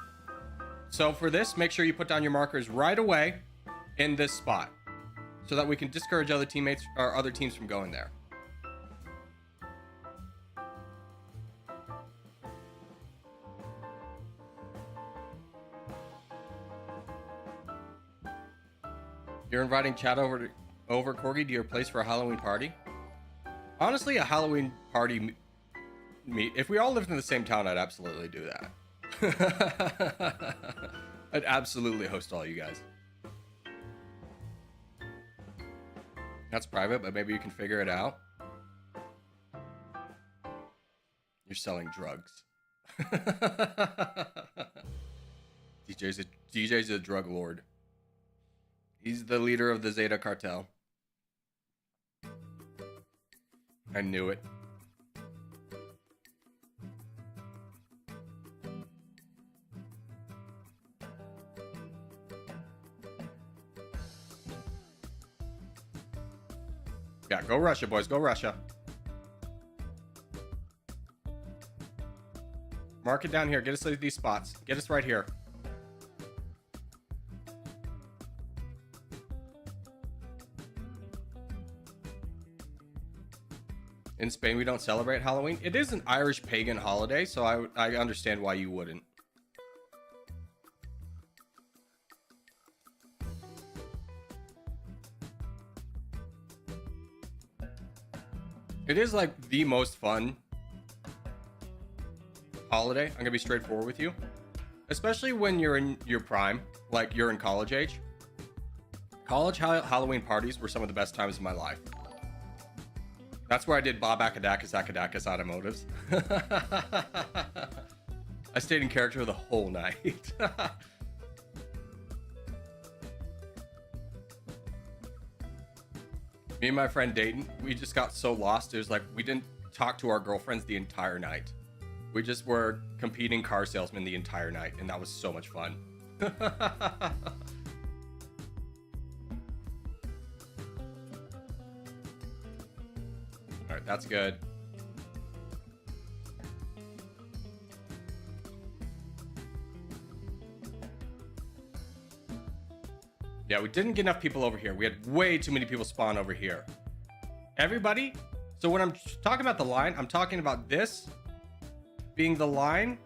So for this, make sure you put down your markers right away in this spot so that we can discourage other teammates or other teams from going there. You're inviting Chad over Corgi to your place for a Halloween party? Honestly, a Halloween party meet. If we all lived in the same town, I'd absolutely do that. I'd absolutely host all you guys. That's private, but maybe you can figure it out. You're selling drugs. DJ's a drug lord. He's the leader of the Zeta cartel. I knew it. Yeah, go Russia, boys. Go Russia. Mark it down here. Get us these spots. Get us right here. In Spain, we don't celebrate Halloween. It is an Irish pagan holiday, so I understand why you wouldn't. It is like the most fun holiday. I'm gonna be straightforward with you, especially when you're in your prime, like you're in college age. College Halloween parties were some of the best times of my life. That's where I did Bob Akadakis Automotives. I stayed in character the whole night. Me and my friend Dayton, we just got so lost. It was like we didn't talk to our girlfriends the entire night. We just were competing car salesmen the entire night, and that was so much fun. All right, that's good. Yeah, we didn't get enough people over here. We had way too many people spawn over here. Everybody, so when I'm talking about the line, I'm talking about this being the line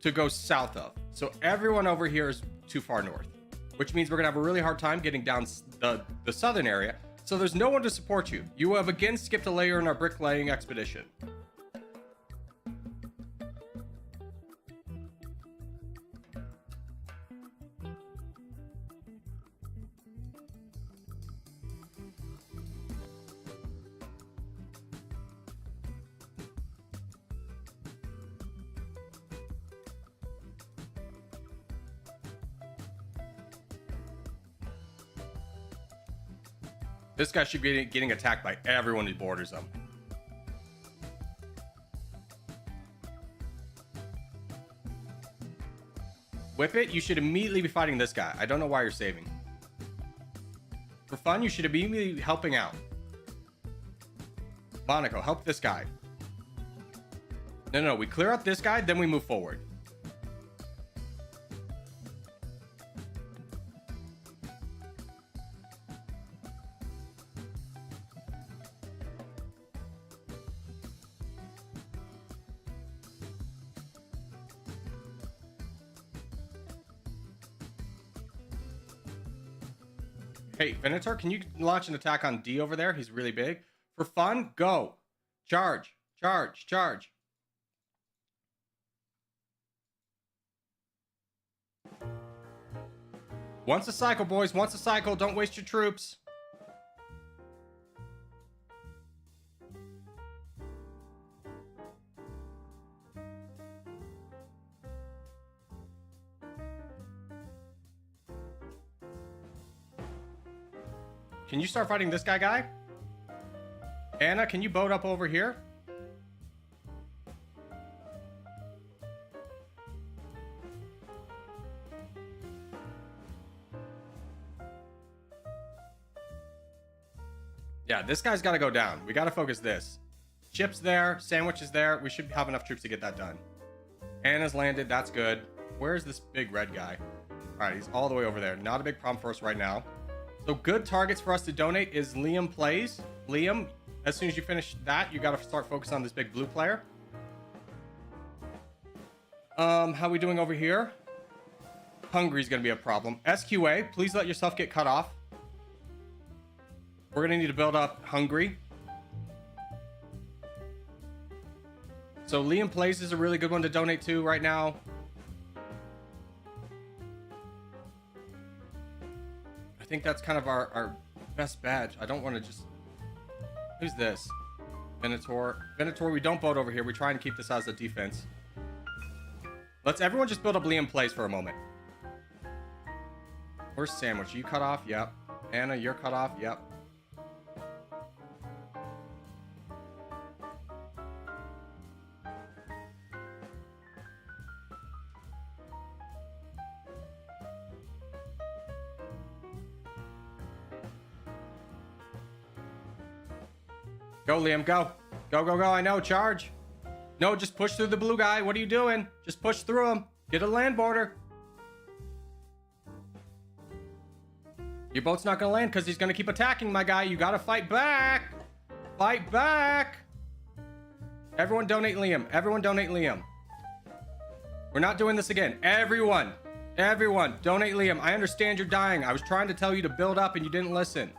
to go south of. So everyone over here is too far north, which means we're gonna have a really hard time getting down the southern area. So there's no one to support you. You have again skipped a layer in our bricklaying expedition. This guy should be getting attacked by everyone who borders him. Whip it, you should immediately be fighting this guy. I don't know why you're saving. For fun, you should immediately be helping out. Monaco, help this guy. No, we clear out this guy, then we move forward. Hey, Venator, can you launch an attack on D over there? He's really big. For fun, go. Charge, charge, charge. Once a cycle, boys. Once a cycle. Don't waste your troops. Can you start fighting this guy? Anna, can you boat up over here? Yeah, this guy's got to go down. We got to focus this. Chips there, sandwich is there. We should have enough troops to get that done. Anna's landed. That's good. Where's this big red guy? All right, he's all the way over there. Not a big problem for us right now. So good targets for us to donate is Liam Plays. Liam, as soon as you finish that, you got to start focusing on this big blue player. How we doing over here? Hungary's going to be a problem. SQA, please let yourself get cut off. We're going to need to build up Hungary. So Liam Plays is a really good one to donate to right now. I think that's kind of our best badge. I don't want to just... Who's this? Venator. Venator, we don't boat over here. We try and keep this as a defense. Let's everyone just build up Liam Plays for a moment. Where's Sandwich? Are you cut off? Yep. Anna, you're cut off? Yep. Go, Liam, go. Go, go, go. I know, charge. No, just push through the blue guy. What are you doing? Just push through him. Get a land border. Your boat's not gonna land because he's gonna keep attacking, my guy. You gotta fight back. Fight back. Everyone donate Liam. Everyone donate Liam. We're not doing this again. Everyone donate Liam. I understand you're dying. I was trying to tell you to build up and you didn't listen.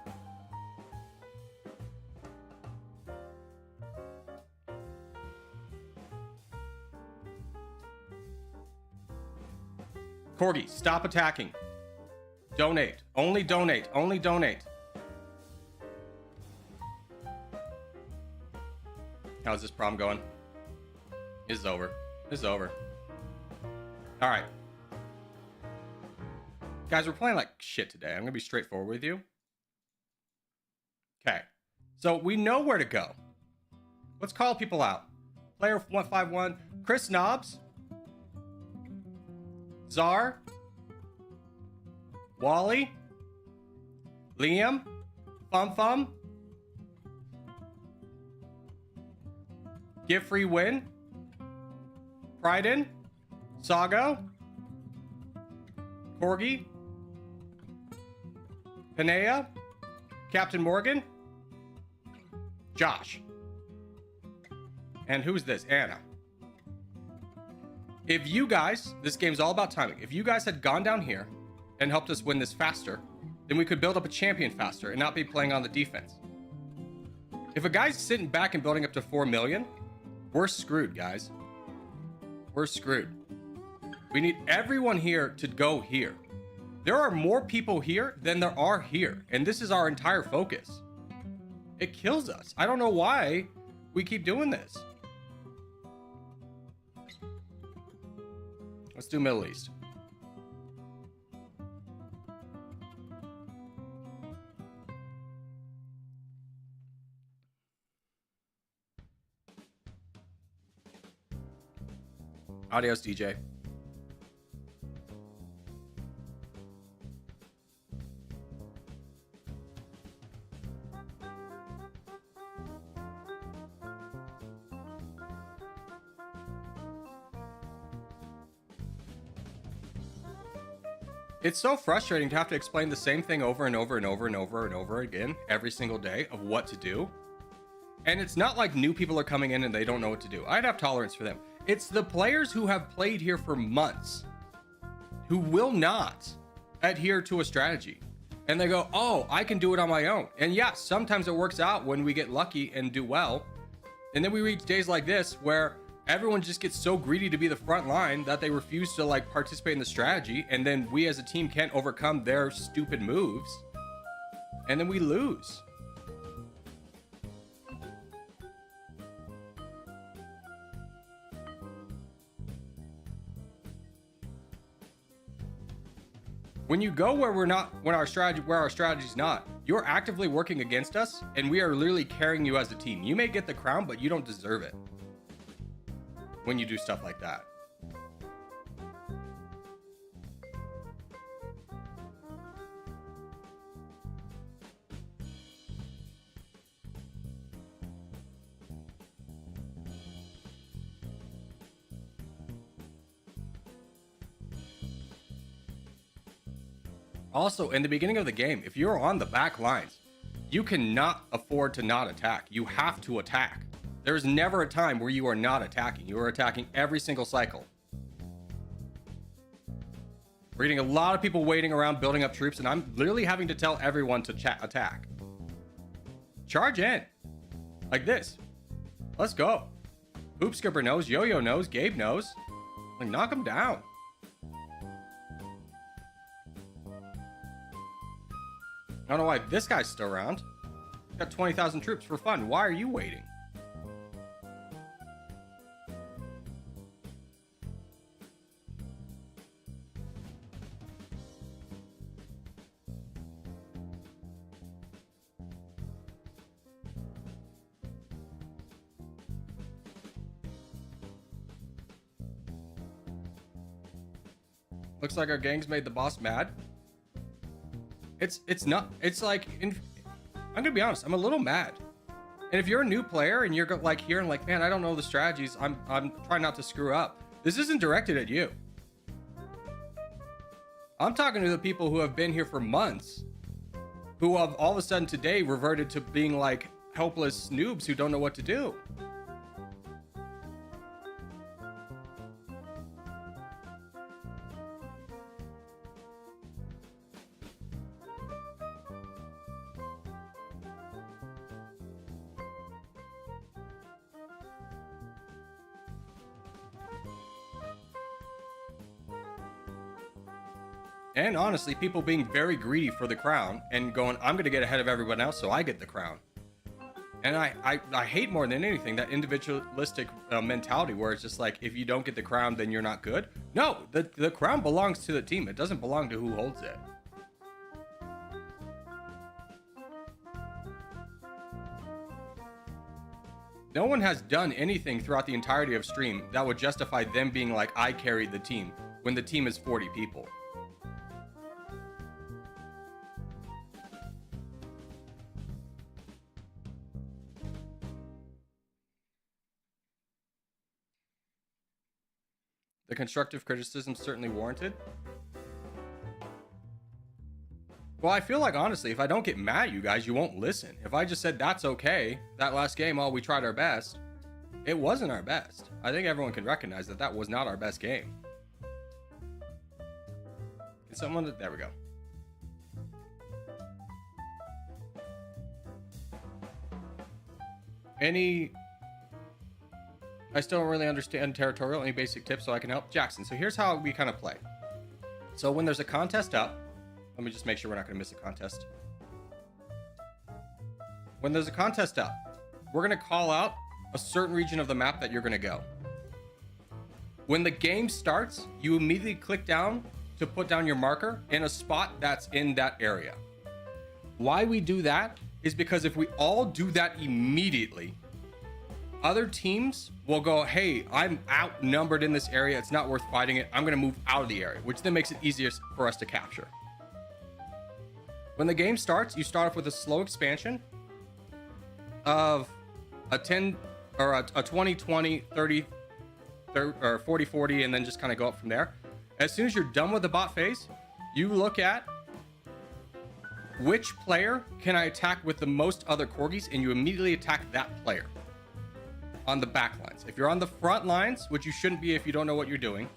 Corgi, stop attacking. Donate. Only donate. Only donate. How's this prom going? It's over. It's over. All right. Guys, we're playing like shit today. I'm going to be straightforward with you. Okay. So we know where to go. Let's call people out. Player 151, Chris Knobs, Czar, Wally, Liam, Fum, Give Free Win, Pryden, Sago, Corgi, Panea, Captain Morgan, Josh. And who's this? Anna. If you guys, this game's all about timing. If you guys had gone down here and helped us win this faster, then we could build up a champion faster and not be playing on the defense. If a guy's sitting back and building up to 4 million, we're screwed, guys. We're screwed. We need everyone here to go here. There are more people here than there are here, and this is our entire focus. It kills us. I don't know why we keep doing this. Let's do Middle East. Adios, DJ. It's so frustrating to have to explain the same thing over and over and over and over and over again every single day of what to do. And it's not like new people are coming in and they don't know what to do. I'd have tolerance for them. It's the players who have played here for months who will not adhere to a strategy. And they go, oh, I can do it on my own. And yeah, sometimes it works out when we get lucky and do well. And then we reach days like this where everyone just gets so greedy to be the front line that they refuse to like participate in the strategy. And then we as a team can't overcome their stupid moves. And then we lose. When you go where our strategy's not, you're actively working against us, and we are literally carrying you as a team. You may get the crown, but you don't deserve it when you do stuff like that. Also, in the beginning of the game, if you're on the back lines, you cannot afford to not attack. You have to attack. There's never a time where you are not attacking. You are attacking every single cycle. We're getting a lot of people waiting around building up troops, and I'm literally having to tell everyone to attack. Charge in. Like this. Let's go. Hoop Skipper knows, Yo-Yo knows, Gabe knows. Like, knock them down. I don't know why this guy's still around. He's got 20,000 troops for fun. Why are you waiting? Looks like our gang's made the boss mad. It's not, it's like, I'm gonna be honest, I'm a little mad. And if you're a new player and you're like hearing like, man, I don't know the strategies, I'm trying not to screw up, this isn't directed at you. I'm talking to the people who have been here for months, who have all of a sudden today reverted to being like helpless noobs who don't know what to do. And honestly, people being very greedy for the crown and going, I'm going to get ahead of everyone else so I get the crown. And I hate more than anything that individualistic mentality where it's just like, if you don't get the crown, then you're not good. No, the crown belongs to the team. It doesn't belong to who holds it. No one has done anything throughout the entirety of stream that would justify them being like, I carried the team when the team is 40 people. The constructive criticism certainly warranted. Well, I feel like, honestly, if I don't get mad at you guys, you won't listen. If I just said, that's okay, that last game, we tried our best, it wasn't our best. I think everyone can recognize that that was not our best game. Can someone... There we go. I still don't really understand Territorial. Any basic tips so I can help? Jackson, so here's how we kind of play. So when there's a contest up, let me just make sure we're not going to miss a contest. When there's a contest up, we're going to call out a certain region of the map that you're going to go. When the game starts, you immediately click down to put down your marker in a spot that's in that area. Why we do that is because if we all do that immediately, other teams will go, hey, I'm outnumbered in this area. It's not worth fighting it. I'm going to move out of the area, which then makes it easier for us to capture. When the game starts, you start off with a slow expansion of a 10 or a 20, 20, 30, 30 or 40, 40, and then just kind of go up from there. As soon as you're done with the bot phase, you look at which player can I attack with the most other corgis, and you immediately attack that player. On the back lines. If you're on the front lines, which you shouldn't be if you don't know what you're doing,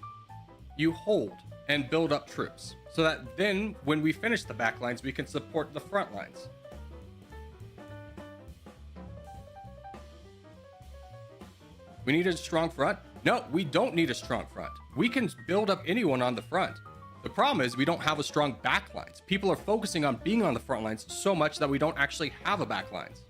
you hold and build up troops so that then when we finish the back lines, we can support the front lines. We need a strong front? No, we don't need a strong front. We can build up anyone on the front. The problem is we don't have a strong back lines. People are focusing on being on the front lines so much that we don't actually have a back lines.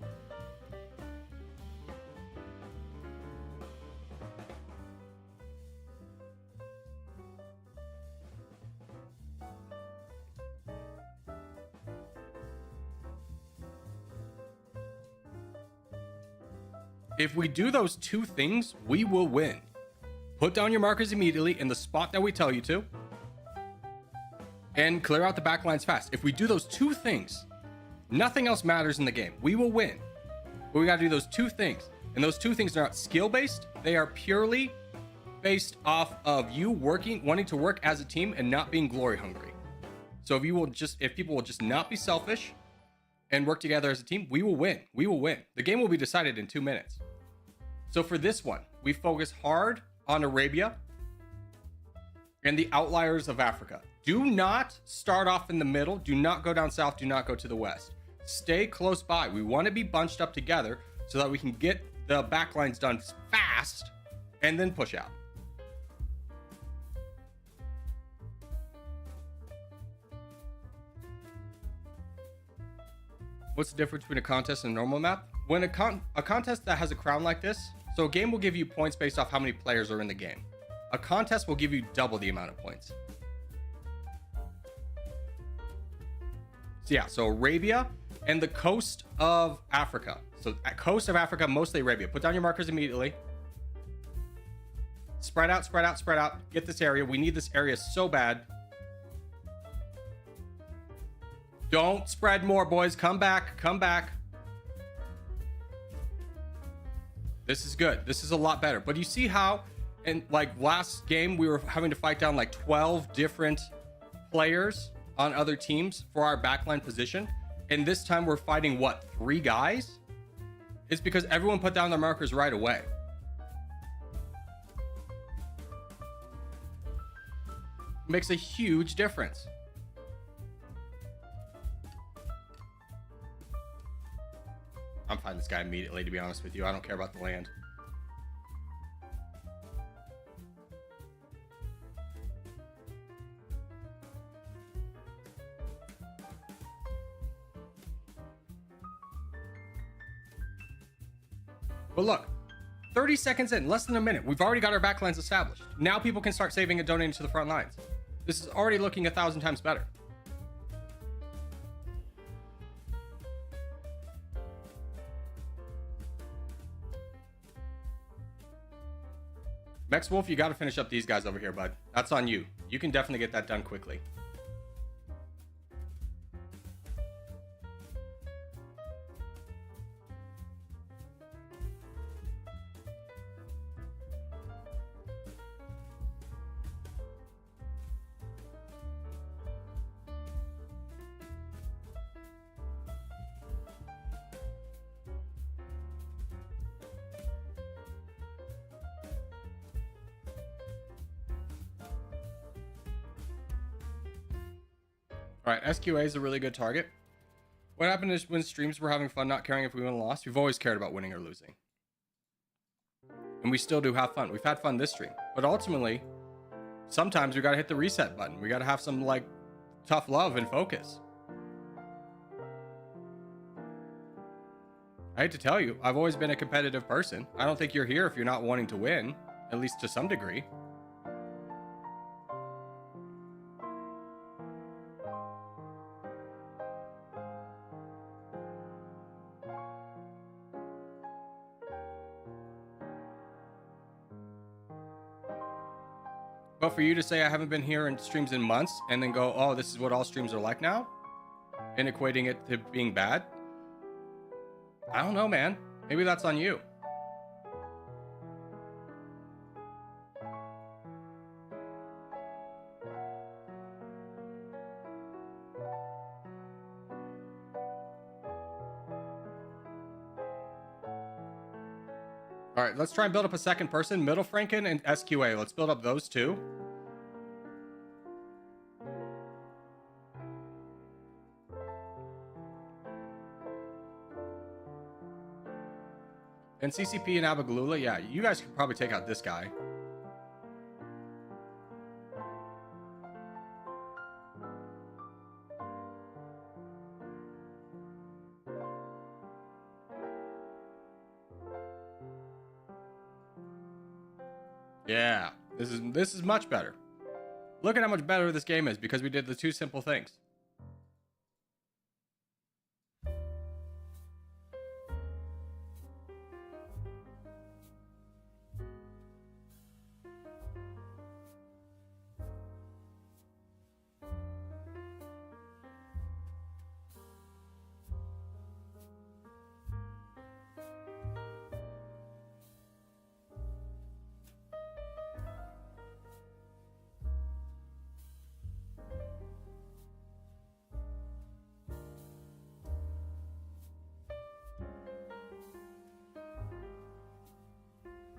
If we do those two things, we will win. Put down your markers immediately in the spot that we tell you to, and clear out the back lines fast. If we do those two things, nothing else matters in the game. We will win. But we gotta do those two things. And those two things are not skill-based. They are purely based off of you wanting to work as a team and not being glory hungry. So if people will just not be selfish and work together as a team, we will win. We will win. The game will be decided in 2 minutes. So for this one, we focus hard on Arabia and the outliers of Africa. Do not start off in the middle. Do not go down south. Do not go to the west. Stay close by. We want to be bunched up together so that we can get the backlines done fast and then push out. What's the difference between a contest and a normal map? When a contest that has a crown like this, so a game will give you points based off how many players are in the game. A contest will give you double the amount of points. So yeah, so Arabia and the coast of Africa. So at coast of Africa, mostly Arabia. Put down your markers immediately. Spread out, spread out, spread out. Get this area. We need this area so bad. Don't spread more, boys. Come back. Come back. This is good. This is a lot better. But you see how in like last game we were having to fight down like 12 different players on other teams for our backline position, and this time we're fighting what, 3 guys? It's because everyone put down their markers right away. Makes a huge difference. I'm fighting this guy immediately, to be honest with you. I don't care about the land. But look, 30 seconds in, less than a minute, we've already got our backlines established. Now people can start saving and donating to the front lines. This is already looking 1,000 times better. Mex Wolf, you got to finish up these guys over here, bud. That's on you. You can definitely get that done quickly. All right, SQA is a really good target. What happened is when streams were having fun, not caring if we won or lost. We've always cared about winning or losing. And we still do have fun. We've had fun this stream. But ultimately, sometimes we got to hit the reset button. We got to have some like tough love and focus. I hate to tell you, I've always been a competitive person. I don't think you're here if you're not wanting to win, at least to some degree. But for you to say I haven't been here in streams in months and then go, oh, this is what all streams are like now, and equating it to being bad, I don't know, man. Maybe that's on you. All right, let's try and build up a second person. Middle Franken and SQA. Let's build up those two. And CCP and Abagalula, yeah, you guys could probably take out this guy. Yeah, this is much better. Look at how much better this game is because we did the two simple things.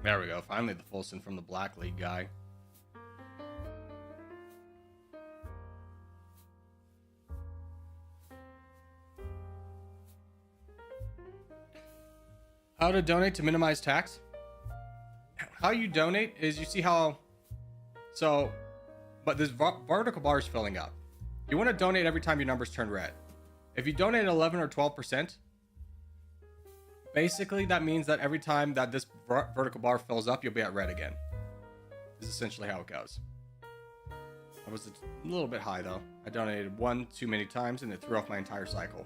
There we go. Finally, the Fulson from the Black League guy. How to donate to minimize tax? How you donate is you see how... So, but this vertical bar is filling up. You want to donate every time your numbers turn red. If you donate 11 or 12%, basically, that means that every time that this vertical bar fills up, you'll be at red again. This is essentially how it goes. I was a little bit high, though. I donated one too many times, and it threw off my entire cycle.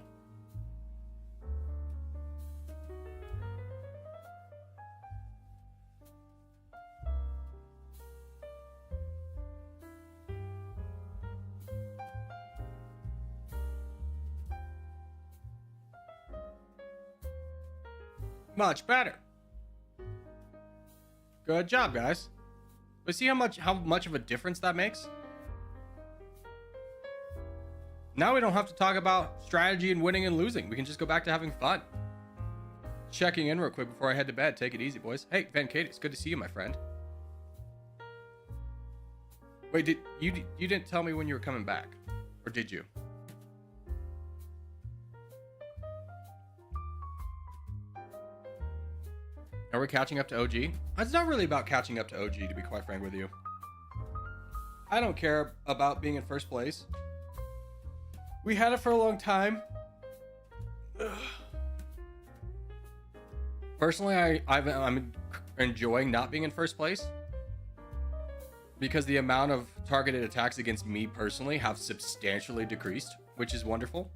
Much better. Good job, guys. But see how much of a difference that makes? Now we don't have to talk about strategy and winning and losing. We can just go back to having fun. Checking in real quick before I head to bed. Take it easy, boys. Hey, Van Katie, it's good to see you, my friend. Wait, you didn't tell me when you were coming back, or did you? Are we catching up to OG? It's not really about catching up to OG, to be quite frank with you. I don't care about being in first place. We had it for a long time. Personally, I'm enjoying not being in first place because the amount of targeted attacks against me personally have substantially decreased, which is wonderful.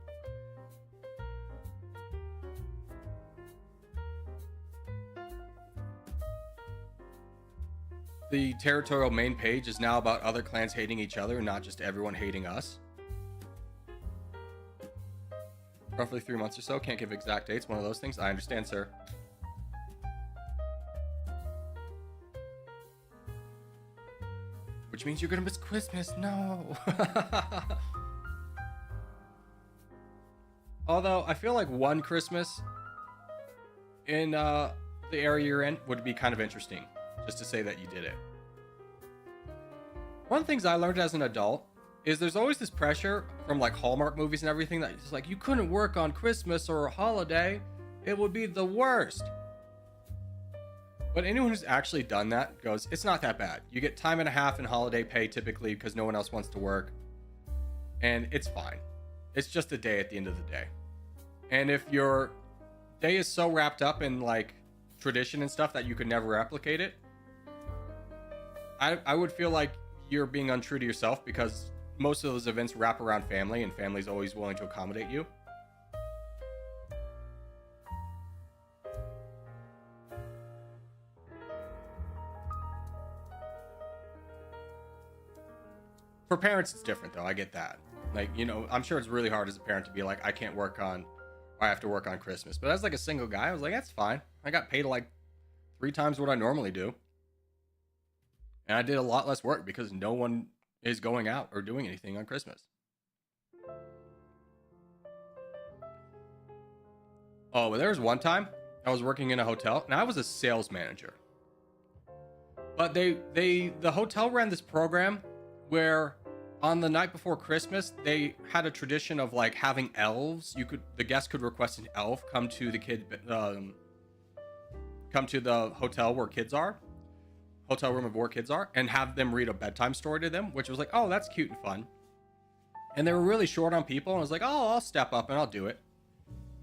The Territorial main page is now about other clans hating each other and not just everyone hating us. Roughly 3 months or so. Can't give exact dates. One of those things. I understand, sir. Which means you're gonna miss Christmas. No. Although I feel like one Christmas in the area you're in would be kind of interesting, just to say that you did it. One of the things I learned as an adult is there's always this pressure from like Hallmark movies and everything that it's like you couldn't work on Christmas or a holiday. It would be the worst. But anyone who's actually done that goes, it's not that bad. You get time and a half in holiday pay typically because no one else wants to work. And it's fine. It's just a day at the end of the day. And if your day is so wrapped up in like tradition and stuff that you could never replicate it, I would feel like you're being untrue to yourself because most of those events wrap around family and family's always willing to accommodate you. For parents, it's different though. I get that. Like, you know, I'm sure it's really hard as a parent to be like, I can't work on, or I have to work on Christmas. But as like a single guy, I was like, that's fine. I got paid like 3 times what I normally do. And I did a lot less work because no one is going out or doing anything on Christmas. Oh, well, there was one time I was working in a hotel. Now I was a sales manager. But the hotel ran this program where on the night before Christmas, they had a tradition of like having elves. The guest could request an elf come to the hotel where kids are, hotel room of where kids are, and have them read a bedtime story to them, which was like, oh, that's cute and fun. And they were really short on people, and I was like, oh, I'll step up and I'll do it.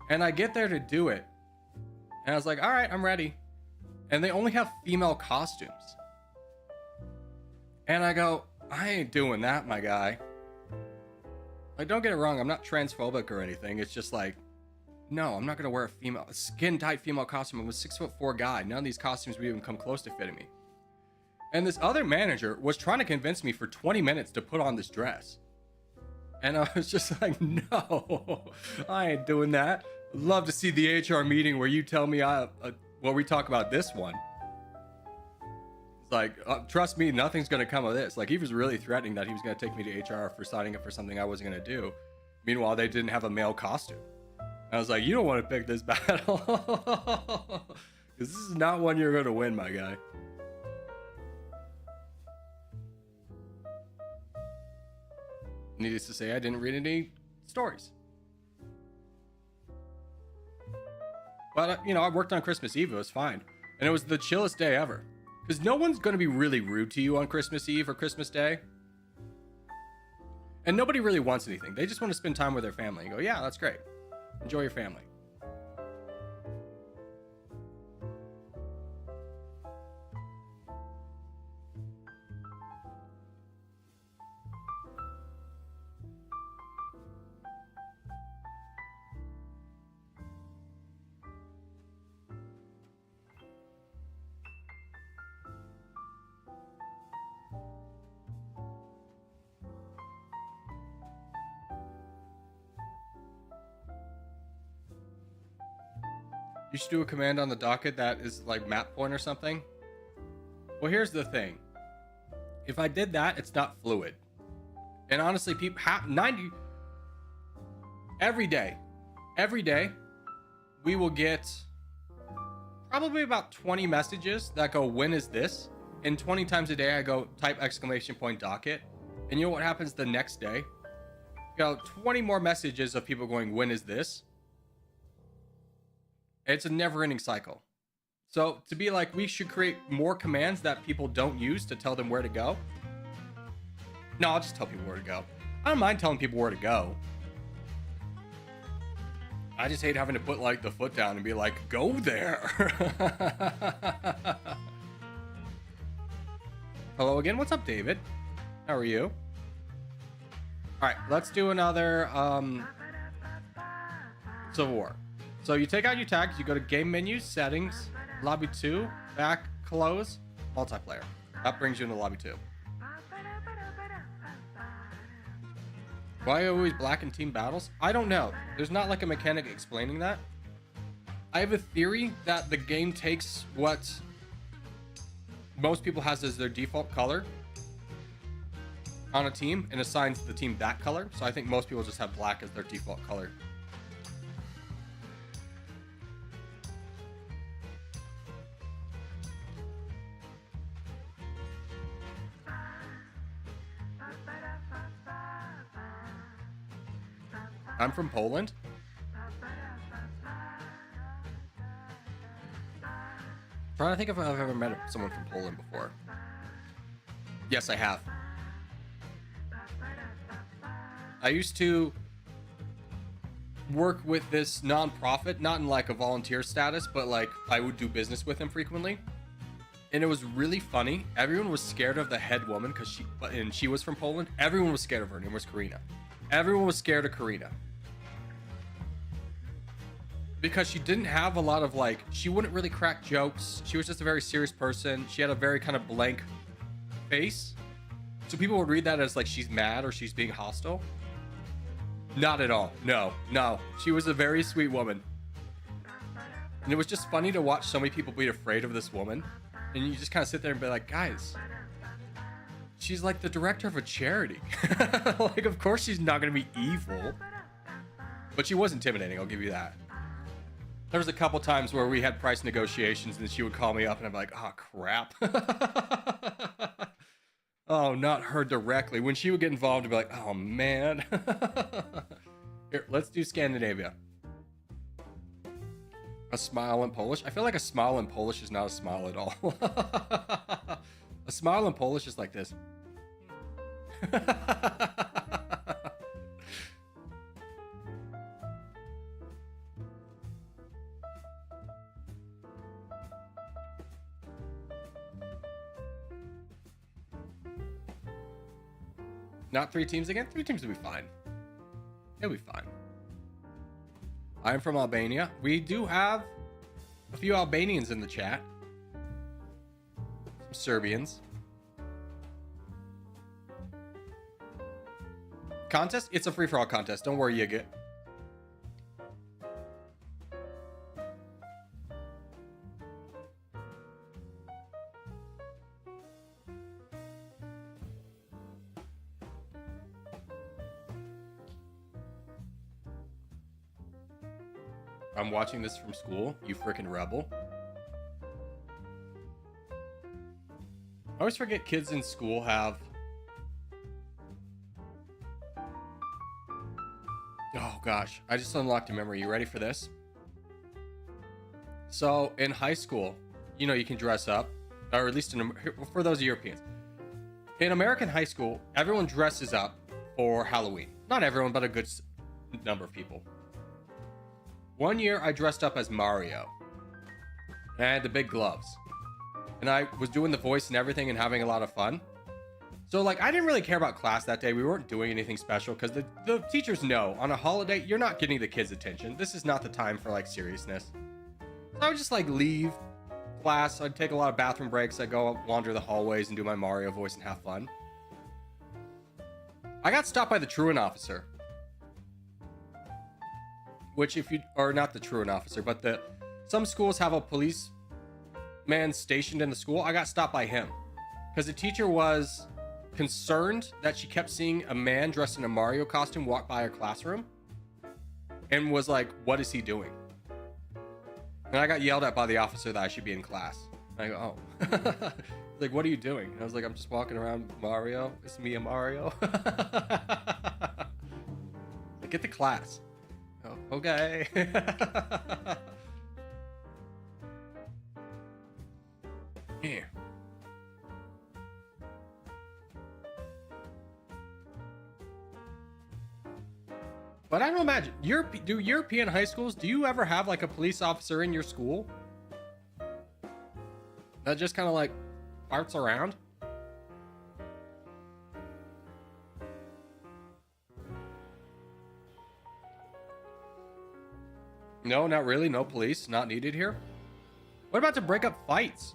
And I get there to do it, and I was like, all right, I'm ready. And they only have female costumes. And I go, I ain't doing that, my guy. Like, don't get it wrong, I'm not transphobic or anything. It's just like, no, I'm not gonna wear a skin-tight female costume. I'm a 6'4" guy. None of these costumes would even come close to fitting me. And this other manager was trying to convince me for 20 minutes to put on this dress. And I was just like, no, I ain't doing that. I'd love to see the HR meeting where you tell me where we talk about this one. It's like, trust me, nothing's going to come of this. Like, he was really threatening that he was going to take me to HR for signing up for something I wasn't going to do. Meanwhile, they didn't have a male costume. I was like, you don't want to pick this battle. Because this is not one you're going to win, my guy. Needless to say, I didn't read any stories. But, you know, I worked on Christmas Eve. It was fine. And it was the chillest day ever. Because no one's going to be really rude to you on Christmas Eve or Christmas Day. And nobody really wants anything. They just want to spend time with their family and go, yeah, that's great. Enjoy your family. You should do a command on the docket that is like map point or something. Well, here's the thing. If I did that, it's not fluid. And honestly, people 90 every day, we will get probably about 20 messages that go, when is this? And 20 times a day, I go type exclamation point docket. And you know what happens the next day? You know, 20 more messages of people going, when is this? It's a never-ending cycle. So to be like, we should create more commands that people don't use to tell them where to go. No, I'll just tell people where to go. I don't mind telling people where to go. I just hate having to put like the foot down and be like, go there. Hello again. What's up, David? How are you? All right, let's do another Civil War. So you take out your tags, you go to game menu, settings, lobby 2, back, close, multiplayer. That brings you into lobby 2. Why always black in team battles? I don't know. There's not like a mechanic explaining that. I have a theory that the game takes what most people has as their default color on a team and assigns the team that color. So I think most people just have black as their default color. I'm from Poland. Trying to think if I've ever met someone from Poland before. Yes, I have. I used to work with this nonprofit, not in like a volunteer status, but like I would do business with him frequently. And it was really funny. Everyone was scared of the head woman because she was from Poland. Everyone was scared of her. Her name was Karina. Everyone was scared of Karina. Because she didn't have a lot of like, she wouldn't really crack jokes. She was just a very serious person. She had a very kind of blank face. So people would read that as like she's mad or she's being hostile. Not at all. No. She was a very sweet woman. And it was just funny to watch so many people be afraid of this woman. And you just kind of sit there and be like, guys, she's like the director of a charity. Like, of course she's not going to be evil. But she was intimidating, I'll give you that. There was a couple times where we had price negotiations and she would call me up and I'm like, oh, crap. Oh, not her directly. When she would get involved, I'd be like, oh, man. Here, let's do Scandinavia. A smile in Polish? I feel like a smile in Polish is not a smile at all. A smile in Polish is like this. Not 3 teams again? 3 teams will be fine. It'll be fine. I'm from Albania. We do have a few Albanians in the chat. Some Serbians. Contest? It's a free-for-all contest. Don't worry, you get. I'm watching this from school, you freaking rebel. I always forget kids in school have... Oh gosh, I just unlocked a memory. You ready for this? So in high school, you know, you can dress up, or at least for those Europeans. In American high school, everyone dresses up for Halloween. Not everyone, but a good number of people. One year I dressed up as Mario. And I had the big gloves. And I was doing the voice and everything and having a lot of fun. So like, I didn't really care about class that day. We weren't doing anything special because the teachers know on a holiday, you're not getting the kids' attention. This is not the time for like seriousness. So I would just like leave class. I'd take a lot of bathroom breaks. I'd go wander the hallways and do my Mario voice and have fun. I got stopped by the truant officer. Which if you, or not the truant officer, but some schools have a police man stationed in the school, I got stopped by him because the teacher was concerned that she kept seeing a man dressed in a Mario costume walk by her classroom and was like, what is he doing? And I got yelled at by the officer that I should be in class. And I go, oh. Like, what are you doing? And I was like, I'm just walking around Mario. It's me and Mario. Like, get to class. Oh, okay. Yeah. But I don't imagine, do European high schools, do you ever have like a police officer in your school that just kind of like farts around? No, not really. No police, not needed here. What about to break up fights?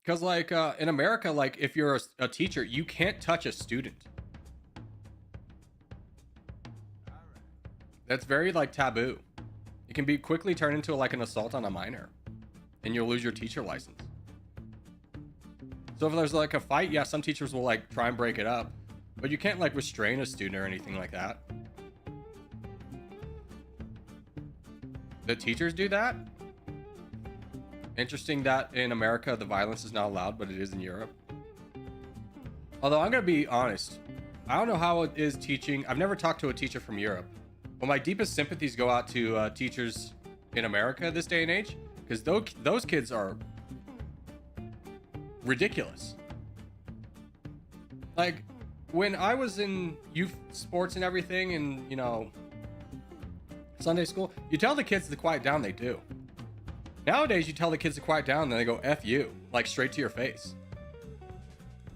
Because like in America, like if you're a teacher, you can't touch a student. That's very like taboo. It can be quickly turned into like an assault on a minor, and you'll lose your teacher license. So if there's like a fight, yeah, some teachers will like try and break it up, but you can't like restrain a student or anything like that. The teachers do that? Interesting that in America the violence is not allowed, but it is in Europe. Although I'm gonna be honest, I don't know how it is teaching. I've never talked to a teacher from Europe, but my deepest sympathies go out to teachers in America this day and age, because those kids are ridiculous. Like when I was in youth sports and everything, and you know, Sunday school, you tell the kids to quiet down, they do. Nowadays, you tell the kids to quiet down, and they go F you, like straight to your face.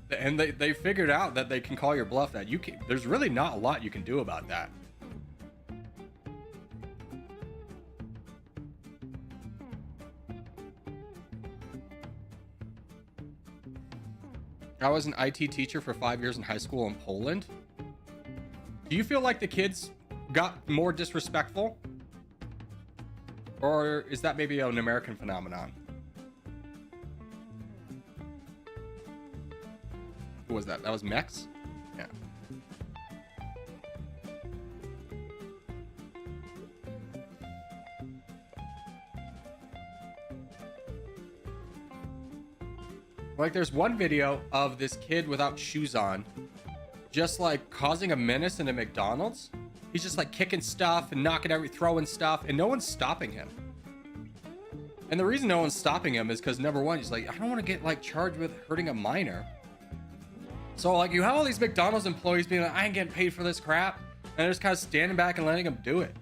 And they figured out that they can call your bluff, that you can, there's really not a lot you can do about that. I was an IT teacher for 5 years in high school in Poland. Do you feel like the kids got more disrespectful? Or is that maybe an American phenomenon? Who was that? That was Mex? Yeah. Like there's one video of this kid without shoes on, just like causing a menace in a McDonald's. He's just like kicking stuff and throwing stuff, and no one's stopping him. And the reason no one's stopping him is because number one, he's like, I don't want to get like charged with hurting a minor. So like you have all these McDonald's employees being like, I ain't getting paid for this crap, and they're just kind of standing back and letting him do it.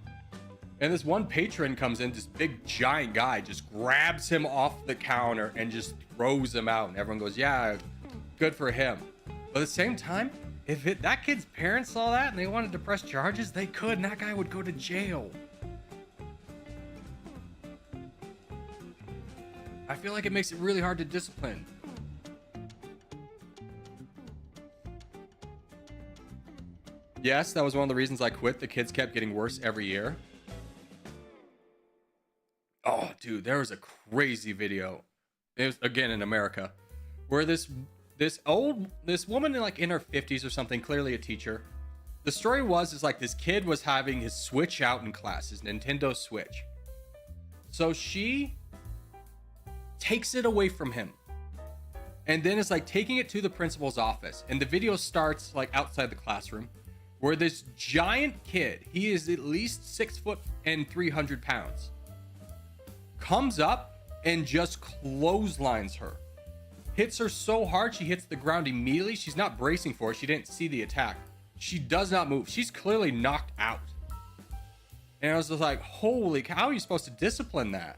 And this one patron comes in, this big giant guy, just grabs him off the counter and just throws him out, and everyone goes, yeah, good for him. But at the same time, if that kid's parents saw that and they wanted to press charges, they could, and that guy would go to jail. I feel like it makes it really hard to discipline. Yes, that was one of the reasons I quit. The kids kept getting worse every year. Oh, dude, there was a crazy video. It was, again, in America, where this woman in her 50s or something, clearly a teacher. The story is like this kid was having his Switch out in class, his Nintendo Switch. So she takes it away from him, and then is like taking it to the principal's office. And the video starts like outside the classroom, where this giant kid, he is at least 6 foot and 300 pounds, comes up and just clotheslines her. Hits her so hard, she hits the ground immediately. She's not bracing for it. She didn't see the attack. She does not move. She's clearly knocked out. And I was just like, holy cow, how are you supposed to discipline that?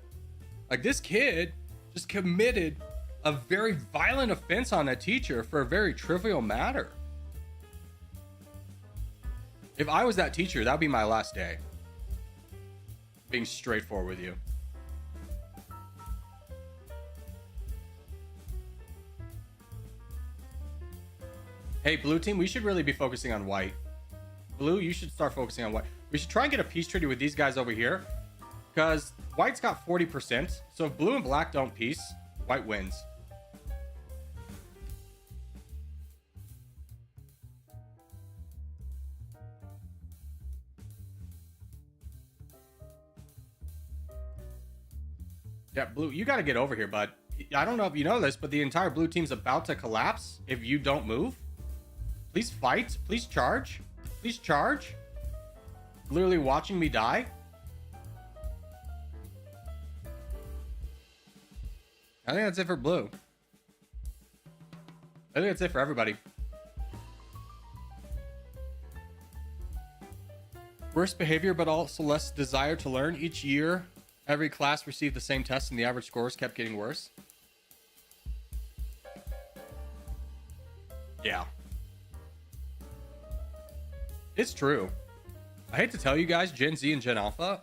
Like, this kid just committed a very violent offense on a teacher for a very trivial matter. If I was that teacher, that would be my last day. Being straightforward with you. Hey, blue team, we should really be focusing on white. Blue, you should start focusing on white. We should try and get a peace treaty with these guys over here, because white's got 40%. So if blue and black don't peace, white wins. Yeah, blue, you got to get over here, bud. I don't know if you know this, but the entire blue team's about to collapse if you don't move. Please fight. Please charge. Please charge. Literally watching me die. I think that's it for blue. I think that's it for everybody. Worse behavior, but also less desire to learn. Each year, every class received the same test and the average scores kept getting worse. Yeah. It's true. I hate to tell you guys, Gen Z and Gen Alpha,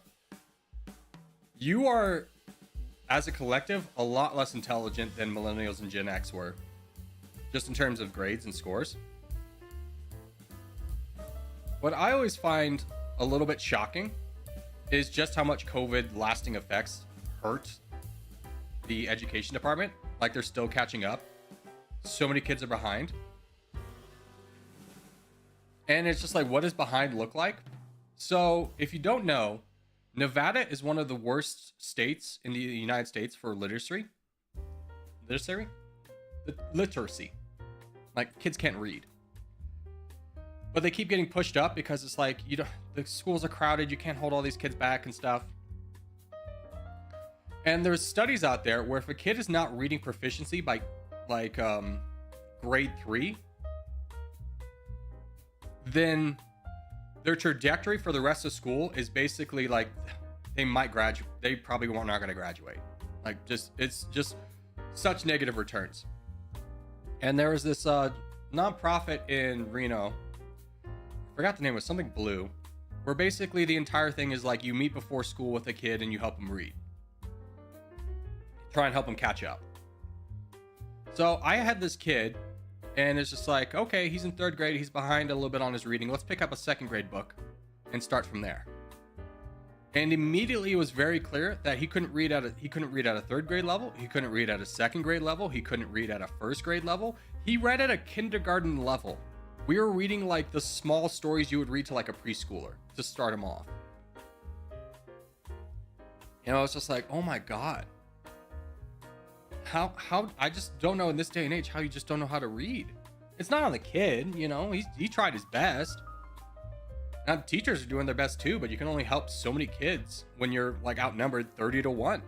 you are, as a collective, a lot less intelligent than Millennials and Gen X were. Just in terms of grades and scores. What I always find a little bit shocking is just how much COVID lasting effects hurt the education department. Like, they're still catching up. So many kids are behind. And it's just like, what does behind look like? So if you don't know, Nevada is one of the worst states in the United States for literacy. Literacy. Like, kids can't read. But they keep getting pushed up because it's like, you know, the schools are crowded, you can't hold all these kids back and stuff. And there's studies out there where if a kid is not reading proficiency by like grade 3, then their trajectory for the rest of school is basically like they might graduate. They probably not going to graduate. Like, it's just such negative returns. And there was this nonprofit in Reno. I forgot the name. It was something blue, where basically the entire thing is like you meet before school with a kid and you help them read. Try and help them catch up. So I had this kid, and it's just like, okay, he's in 3rd grade. He's behind a little bit on his reading. Let's pick up a 2nd grade book and start from there. And immediately it was very clear that he couldn't read at a 3rd grade level. He couldn't read at a 2nd grade level. He couldn't read at a 1st grade level. He read at a kindergarten level. We were reading like the small stories you would read to like a preschooler to start him off. You know, it's just like, oh my God. How I just don't know in this day and age how you just don't know how to read. It's not on the kid, you know, he tried his best. Now teachers are doing their best too, but you can only help so many kids when you're like outnumbered 30-1.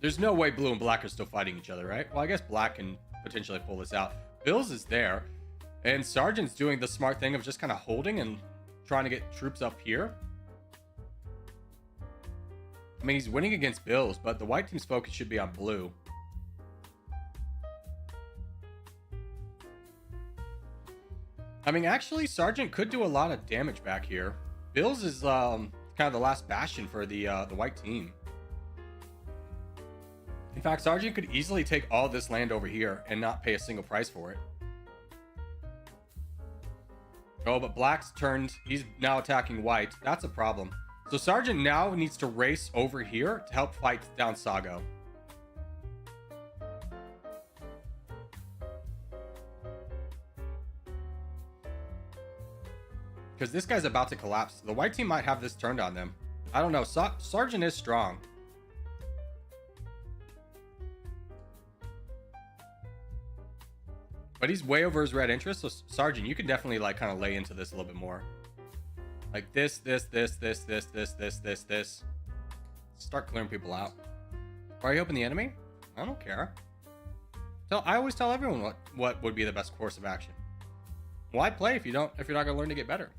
There's no way blue and black are still fighting each other, right? Well, I guess black can potentially pull this out. Bills is there, and Sergeant's doing the smart thing of just kind of holding and trying to get troops up here. I mean, he's winning against Bills, but the white team's focus should be on blue. I mean, actually, Sergeant could do a lot of damage back here. Bills is kind of the last bastion for the white team. In fact, Sergeant could easily take all this land over here and not pay a single price for it. Oh, but black's turned. He's now attacking white. That's a problem. So Sergeant now needs to race over here to help fight down Sago. Because this guy's about to collapse. The white team might have this turned on them. I don't know. Sergeant is strong. But he's way over his red interest, so Sergeant, you can definitely like kind of lay into this a little bit more. Like this. Start clearing people out. Why are you helping the enemy? I don't care. I always tell everyone what would be the best course of action. Why play if you're not gonna learn to get better?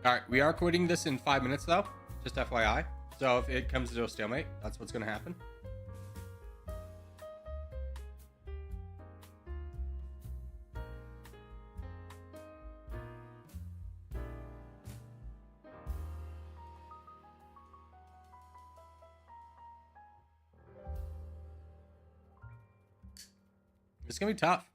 Alright, we are quitting this in 5 minutes though. Just FYI. So if it comes to a stalemate, that's what's going to happen. It's gonna be tough.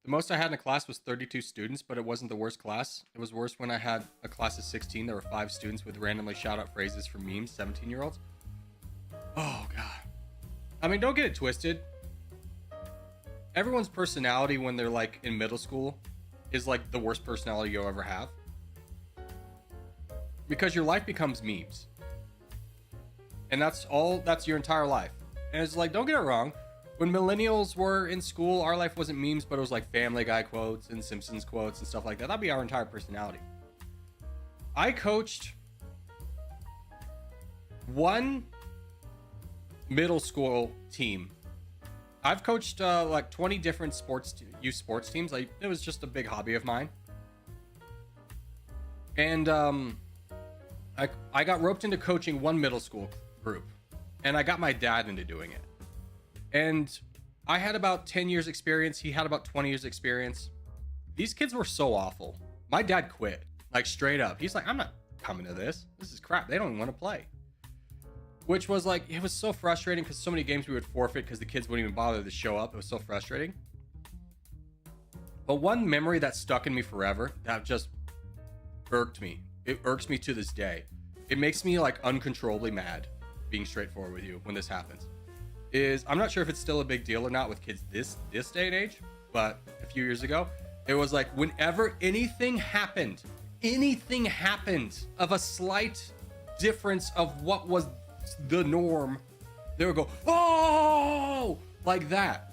The most I had in a class was 32 students, but it wasn't the worst class. It was worse when I had a class of 16. There were 5 students with randomly shout out phrases from memes, 17-year-olds. Oh, God. I mean, don't get it twisted. Everyone's personality when they're like in middle school is like the worst personality you'll ever have. Because your life becomes memes. And that's your entire life. And it's like, don't get it wrong. When millennials were in school, our life wasn't memes, but it was like Family Guy quotes and Simpsons quotes and stuff like that. That'd be our entire personality. I coached one middle school team. I've coached like 20 different youth sports teams. Like, it was just a big hobby of mine. And I got roped into coaching one middle school group, and I got my dad into doing it. And I had about 10 years experience. He had about 20 years experience. These kids were so awful. My dad quit, like straight up. He's like, I'm not coming to this. This is crap. They don't even want to play. Which was like, it was so frustrating because so many games we would forfeit because the kids wouldn't even bother to show up. It was so frustrating. But one memory that stuck in me forever, that just irked me. It irks me to this day. It makes me like uncontrollably mad, being straightforward with you when this happens. Is I'm not sure if it's still a big deal or not with kids this day and age, but a few years ago, it was like whenever anything happened of a slight difference of what was the norm, they would go, oh, like that.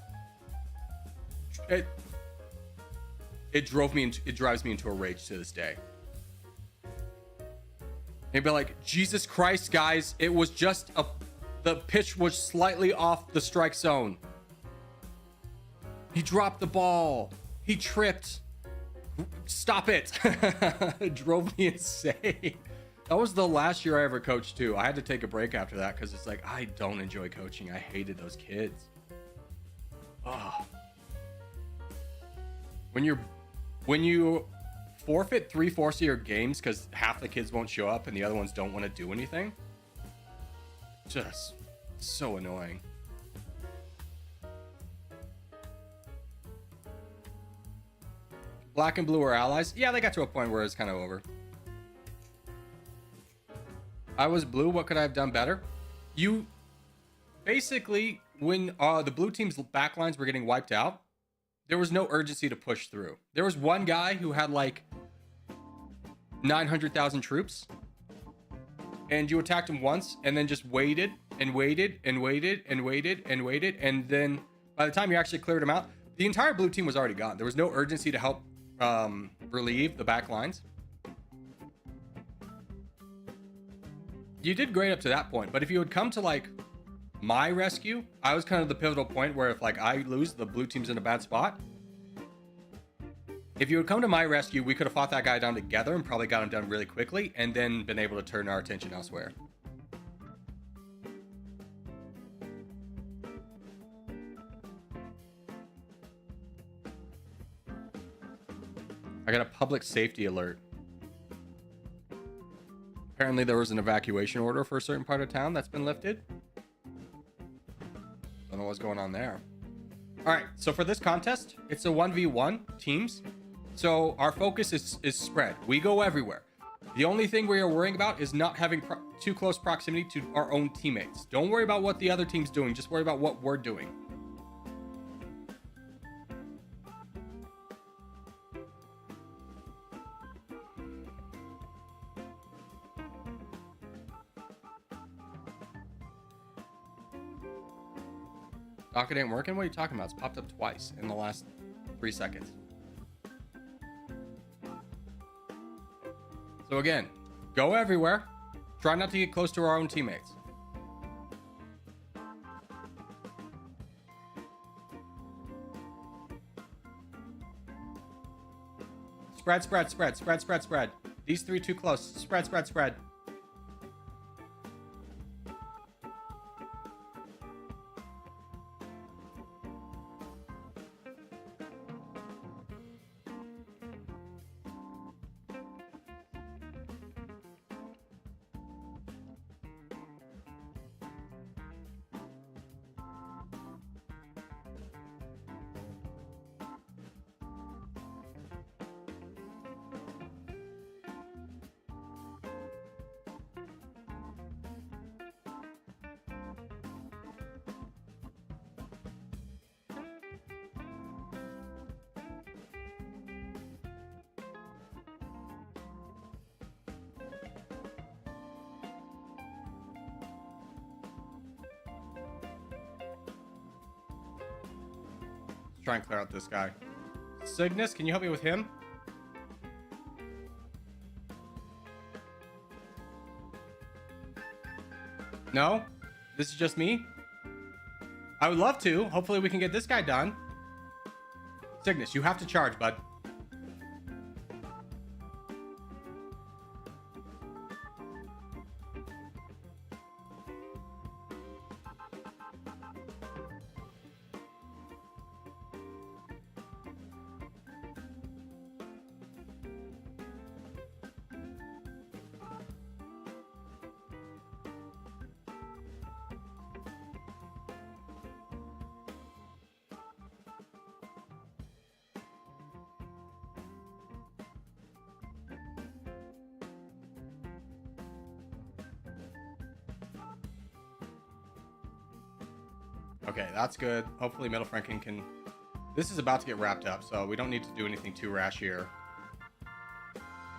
It drives me into a rage to this day. They'd be like, Jesus Christ, guys, it was just the pitch was slightly off the strike zone. He dropped the ball. He tripped. Stop it. It drove me insane. That was the last year I ever coached too. I had to take a break after that because it's like, I don't enjoy coaching. I hated those kids. Oh. When you forfeit 3/4 of your games because half the kids won't show up and the other ones don't want to do anything, just so annoying. Black and blue are allies. Yeah, they got to a point where it's kind of over. I was blue. What could I have done better? You basically, when the blue team's backlines were getting wiped out, there was no urgency to push through. There was one guy who had like 900,000 troops, and you attacked him once and then just waited and waited and waited and waited and waited. And then by the time you actually cleared him out, the entire blue team was already gone. There was no urgency to help relieve the back lines. You did great up to that point, but if you would come to like my rescue, I was kind of the pivotal point where if like I lose, the blue team's in a bad spot. If you would come to my rescue, we could have fought that guy down together and probably got him done really quickly and then been able to turn our attention elsewhere. I got a public safety alert. Apparently there was an evacuation order for a certain part of town that's been lifted. Don't know what's going on there. All right, so for this contest, it's a 1v1 teams. So our focus is spread. We go everywhere. The only thing we are worrying about is not having too close proximity to our own teammates. Don't worry about what the other team's doing. Just worry about what we're doing. Docket ain't working? What are you talking about? It's popped up twice in the last 3 seconds. So again, go everywhere. Try not to get close to our own teammates. Spread, spread, spread, spread, spread, spread. These 3 too close. Spread, spread, spread. try and clear out this guy. Cygnus, can you help me with him? No? This is just me? I would love to. Hopefully we can get this guy done. Cygnus, you have to charge, bud. Okay, that's good. Hopefully Middle Franken can... This is about to get wrapped up, so we don't need to do anything too rash here.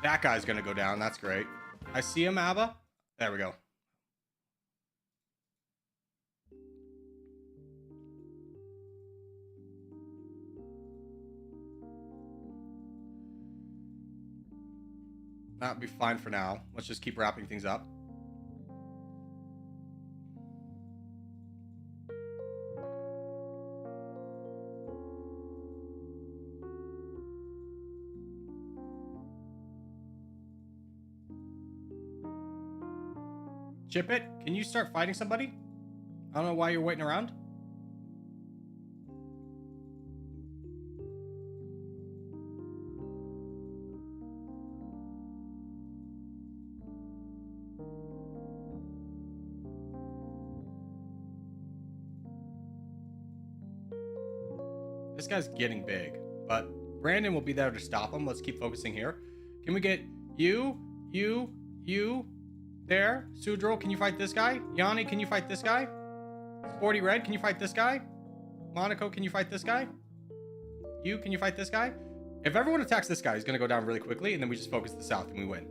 That guy's gonna go down. That's great. I see him, Abba. There we go. That'll be fine for now. Let's just keep wrapping things up. Chip it, can you start fighting somebody? I don't know why you're waiting around. This guy's getting big, but Brandon will be there to stop him. Let's keep focusing here. Can we get you, there? Sudro, can you fight this guy? Yanni, can you fight this guy? Sporty Red, can you fight this guy? Monaco, can you fight this guy? You, can you fight this guy? If everyone attacks this guy, he's going to go down really quickly, and then we just focus the south and we win.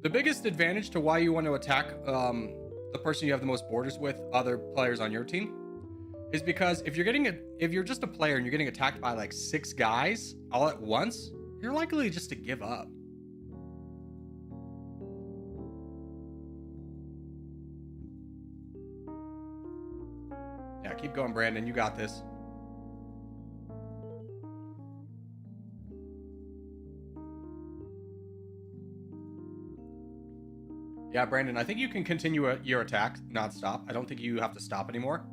The biggest advantage to why you want to attack the person you have the most borders with, other players on your team, is because if you're just a player and you're getting attacked by like 6 guys all at once, you're likely just to give up. Yeah, keep going, Brandon. You got this. Yeah, Brandon, I think you can continue your attack nonstop. I don't think you have to stop anymore.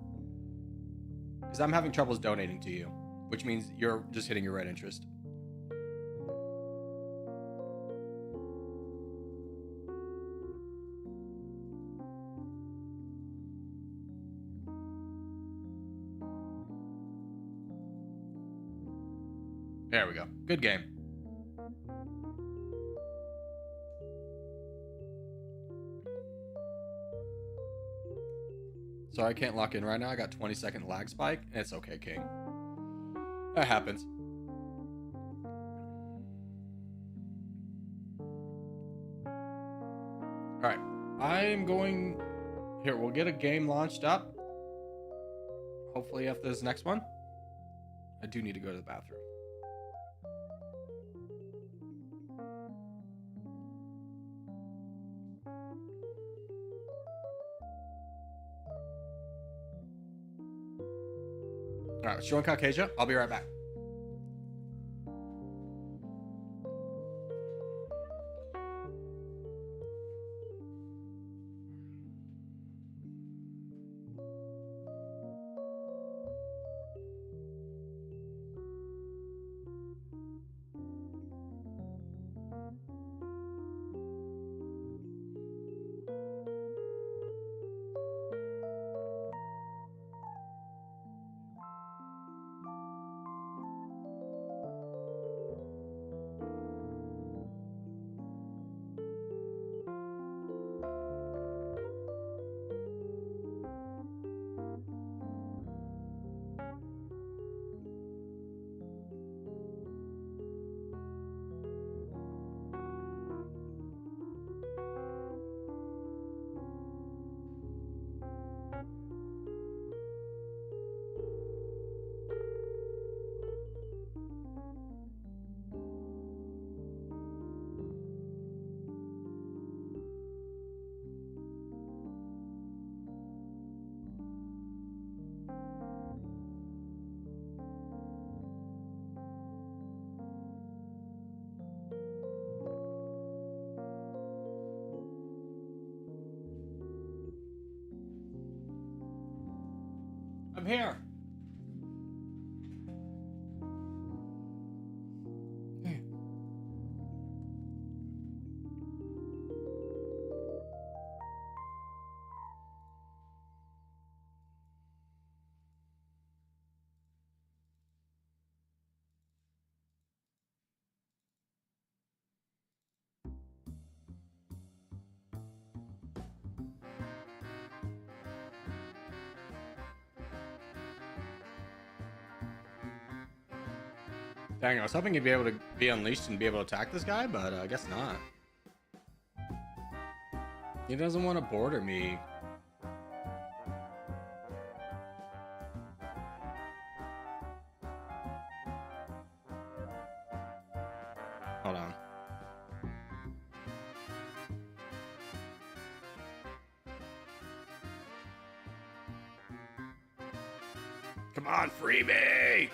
Because I'm having troubles donating to you, which means you're just hitting your red interest. There we go. Good game. Sorry, I can't lock in right now. I got 20-second lag spike. It's okay, King. That happens. All right. I'm going... Here, we'll get a game launched up. Hopefully after this next one. I do need to go to the bathroom. All right, showing Caucasia. I'll be right back. I'm here. Dang, I was hoping he'd be able to be unleashed and be able to attack this guy, but I guess not. He doesn't want to border me. Hold on. Come on, free me!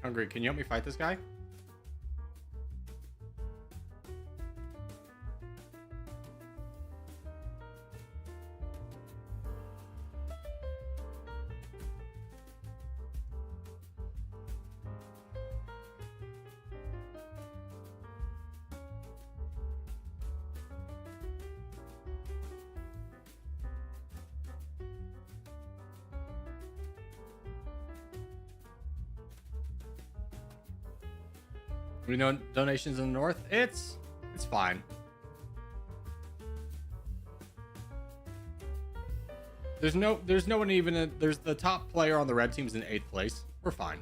Hungry, can you help me fight this guy? We know donations in the north. It's fine. There's no one even. There's the top player on the red team's in 8th place. We're fine.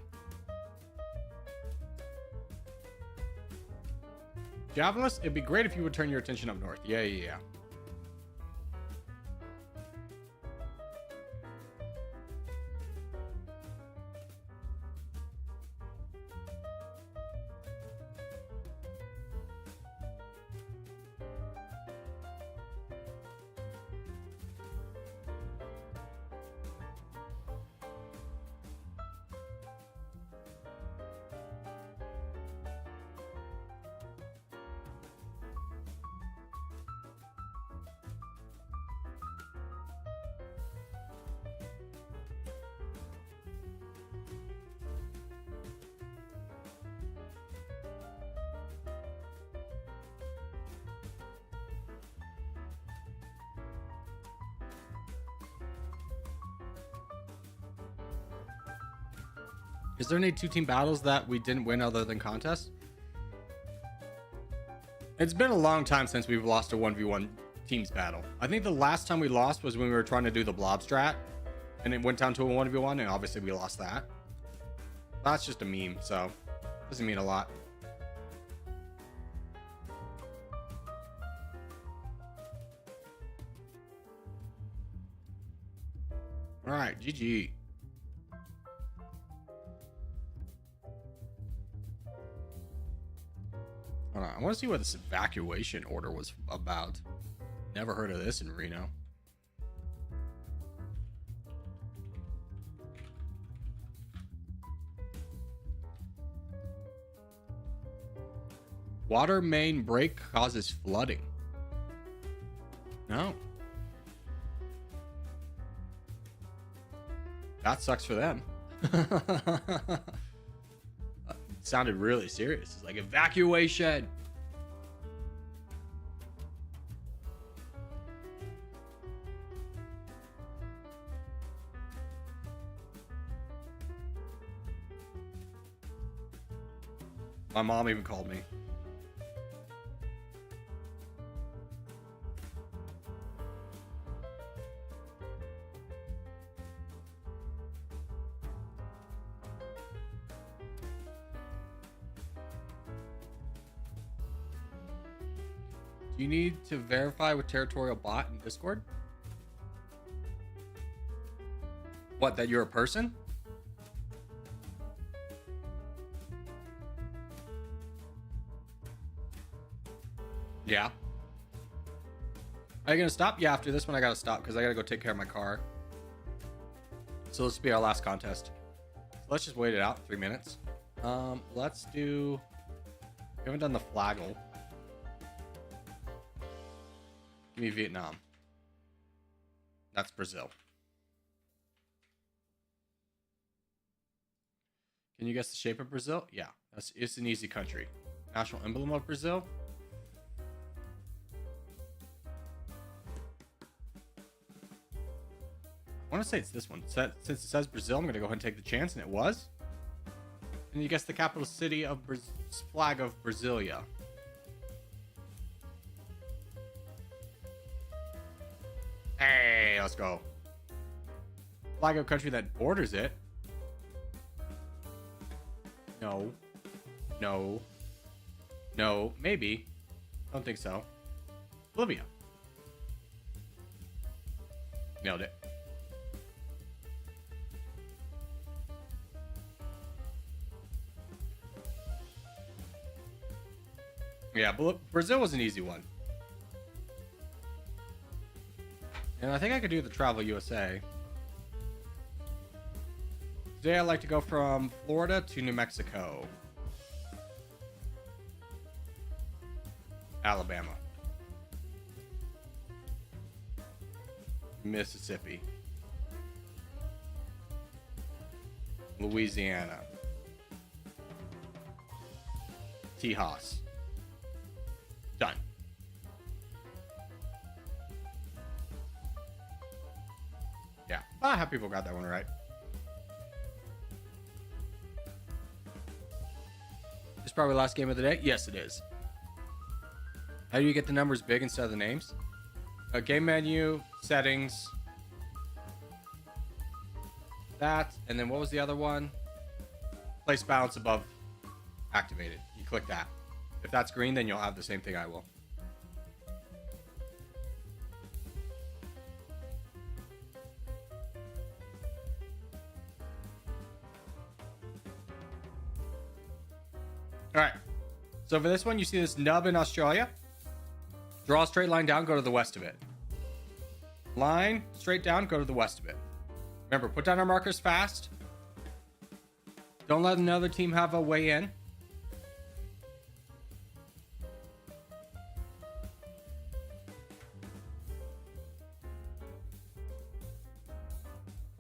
Javelus, it'd be great if you would turn your attention up north. Yeah. Is there any 2-team battles that we didn't win other than contests? It's been a long time since we've lost a 1v1 teams battle. I think the last time we lost was when we were trying to do the blob strat and it went down to a 1v1 and obviously we lost that. That's just a meme, so doesn't mean a lot. All right, GG. Hold on, I want to see what this evacuation order was about. Never heard of this in Reno. Water main break causes flooding. No. That sucks for them. Sounded really serious. It's like evacuation. My mom even called me. Do you need to verify with Territorial bot in Discord? What, that you're a person? Yeah. Are you gonna stop? Yeah, after this one I gotta stop because I gotta go take care of my car. So this will be our last contest. So let's just wait it out 3 minutes. Let's do, we haven't done the flagel. Give me Vietnam. That's Brazil. Can you guess the shape of Brazil? Yeah, it's an easy country. National emblem of Brazil? I want to say it's this one. Since it says Brazil, I'm going to go ahead and take the chance, and it was. And you guess the capital city of flag of Brasilia. Hey, let's go. Flag of country that borders it. No. No. No. Maybe. Don't think so. Bolivia. Nailed it. Yeah, Brazil was an easy one. And I think I could do the Travel USA. Today I'd like to go from Florida to New Mexico. Alabama. Mississippi. Louisiana. Tejas. Done. Yeah, I have people got that one right. This is probably the last game of the day. Yes, it is. How do you get the numbers big instead of the names? Game menu, settings. That, and then what was the other one? Place balance above activated. You click that. If that's green, then you'll have the same thing I will. All right. So for this one, you see this nub in Australia. Draw a straight line down, go to the west of it. Line, straight down, go to the west of it. Remember, put down our markers fast. Don't let another team have a way in.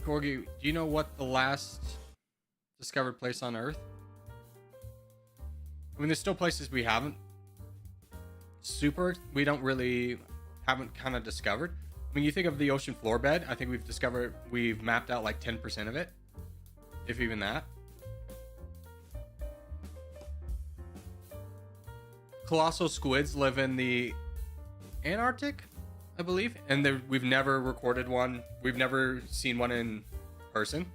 Corgi, do you know what the last discovered place on Earth? I mean, there's still places we haven't haven't kind of discovered. I mean, you think of the ocean floor bed. I think we've mapped out like 10% of it, if even that. Colossal squids live in the Antarctic, I believe, and we've never recorded one. We've never seen one in person.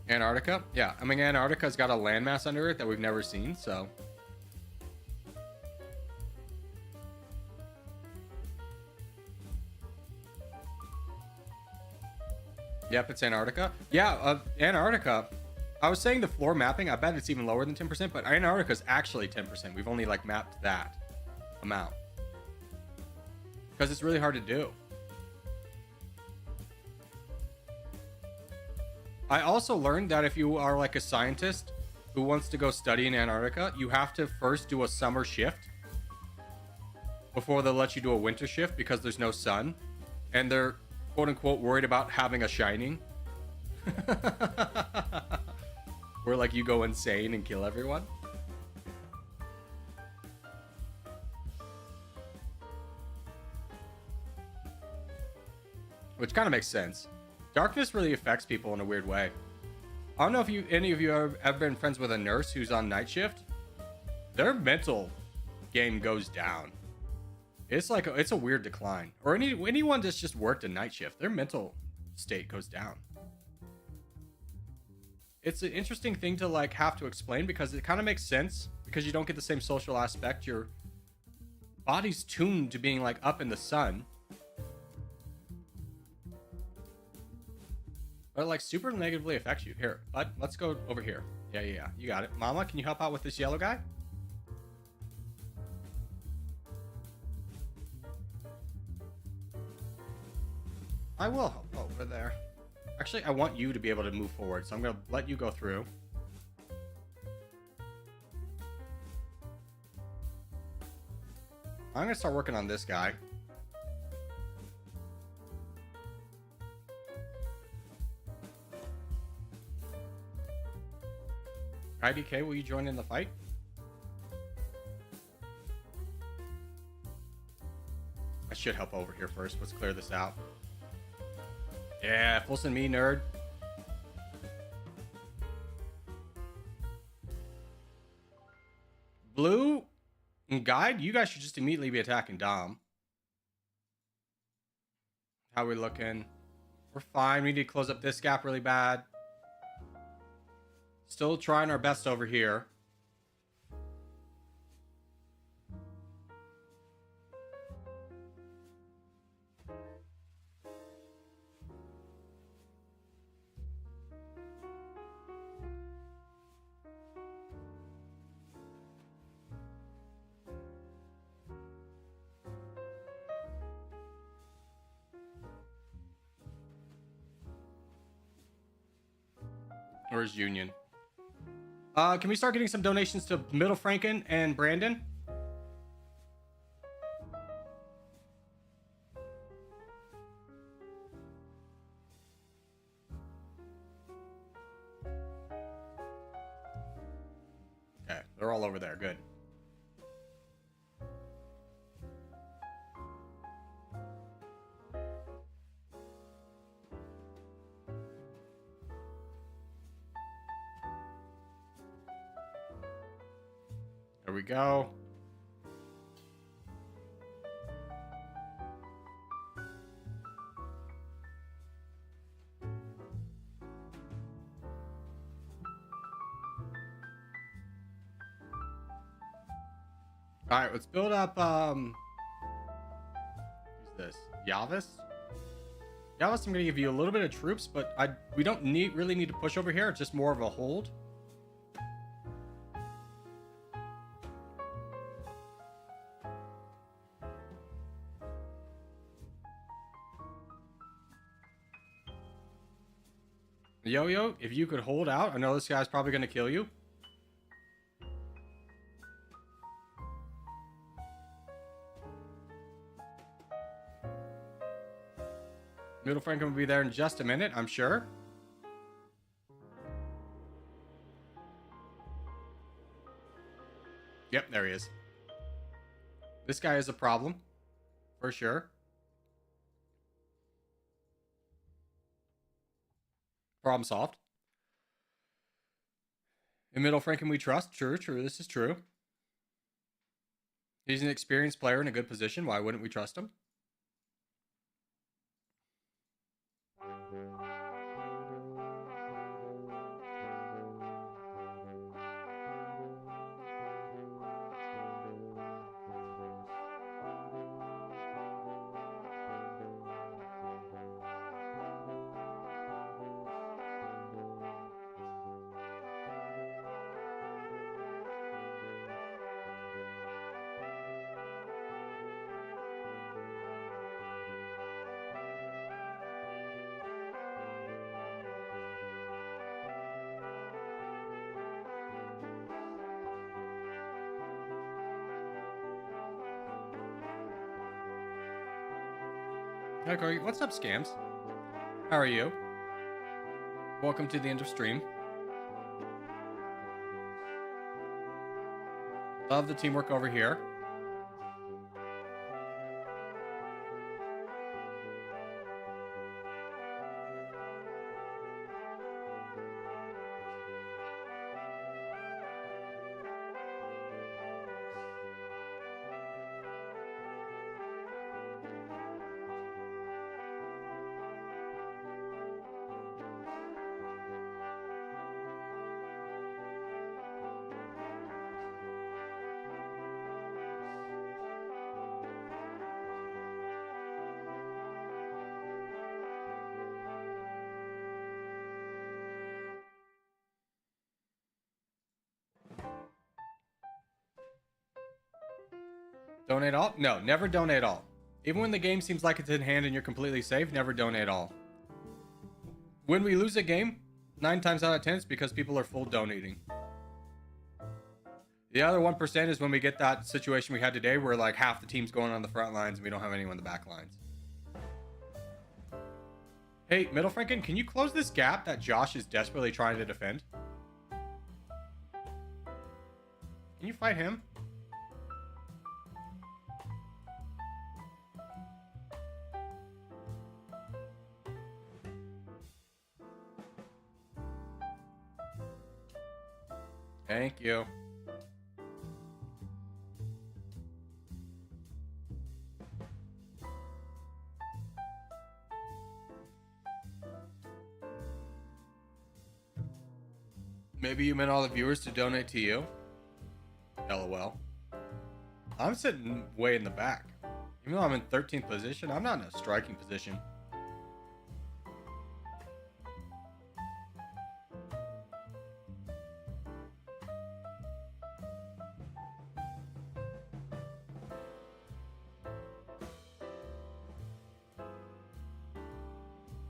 Antarctica? Yeah, I mean, Antarctica's got a landmass under it that we've never seen, so. Yep, it's Antarctica. Yeah, Antarctica. I was saying the floor mapping, I bet it's even lower than 10%, but Antarctica's actually 10%. We've only like mapped that amount. Because it's really hard to do. I also learned that if you are like a scientist who wants to go study in Antarctica, you have to first do a summer shift before they'll let you do a winter shift because there's no sun. And they're quote unquote worried about having a shining. Where like you go insane and kill everyone. Which kind of makes sense. Darkness really affects people in a weird way. I don't know if any of you have ever been friends with a nurse who's on night shift. Their mental game goes down. It's like it's a weird decline. Or anyone that's just worked a night shift, their mental state goes down. it's an interesting thing to like have to explain because it kind of makes sense because you don't get the same social aspect. Your body's tuned to being like up in the sun, but it like super negatively affects you. Here, bud, let's go over here. Yeah, you got it. Mama, can you help out with this yellow guy? I will help over there. Actually, I want you to be able to move forward, so I'm going to let you go through. I'm going to start working on this guy. IDK, will you join in the fight? I should help over here first. Let's clear this out. Yeah, full send me, nerd. Blue and Guide, you guys should just immediately be attacking Dom. How we looking? We're fine. We need to close up this gap really bad. Still trying our best over here. Where's Union? Can we start getting some donations to Middle Franken and Brandon? Okay, they're all over there. Good. There we go. All right, let's build up. Who's this? Yavis. Yavis, I'm gonna give you a little bit of troops, but we don't really need to push over here. It's just more of a hold. Yo-Yo, if you could hold out, I know this guy's probably gonna kill you. Middle Franken will be there in just a minute, I'm sure. Yep, there he is. This guy is a problem, for sure. Problem solved. In Middle Franken we trust. True, this is true. He's an experienced player in a good position. Why wouldn't we trust him? Okay, what's up, Scams? How are you? Welcome to the end of stream. Love the teamwork over here. Donate all? No, never donate all. Even when the game seems like it's in hand and you're completely safe, never donate all. When we lose a game, 9 times out of 10, it's because people are full donating. The other 1% is when we get that situation we had today where like half the team's going on the front lines and we don't have anyone on the back lines. Hey, Middle Franken, can you close this gap that Josh is desperately trying to defend? Can you fight him? Thank you. Maybe you meant all the viewers to donate to you? LOL. I'm sitting way in the back. Even though I'm in 13th position, I'm not in a striking position.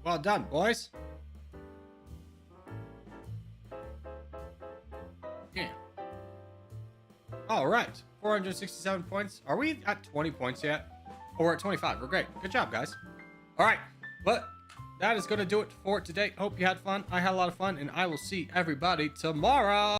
Well done, boys. Yeah. All right. 467 points. Are we at 20 points yet? Oh, we're at 25. We're great. Good job, guys. All right. But that is going to do it for today. Hope you had fun. I had a lot of fun, and I will see everybody tomorrow.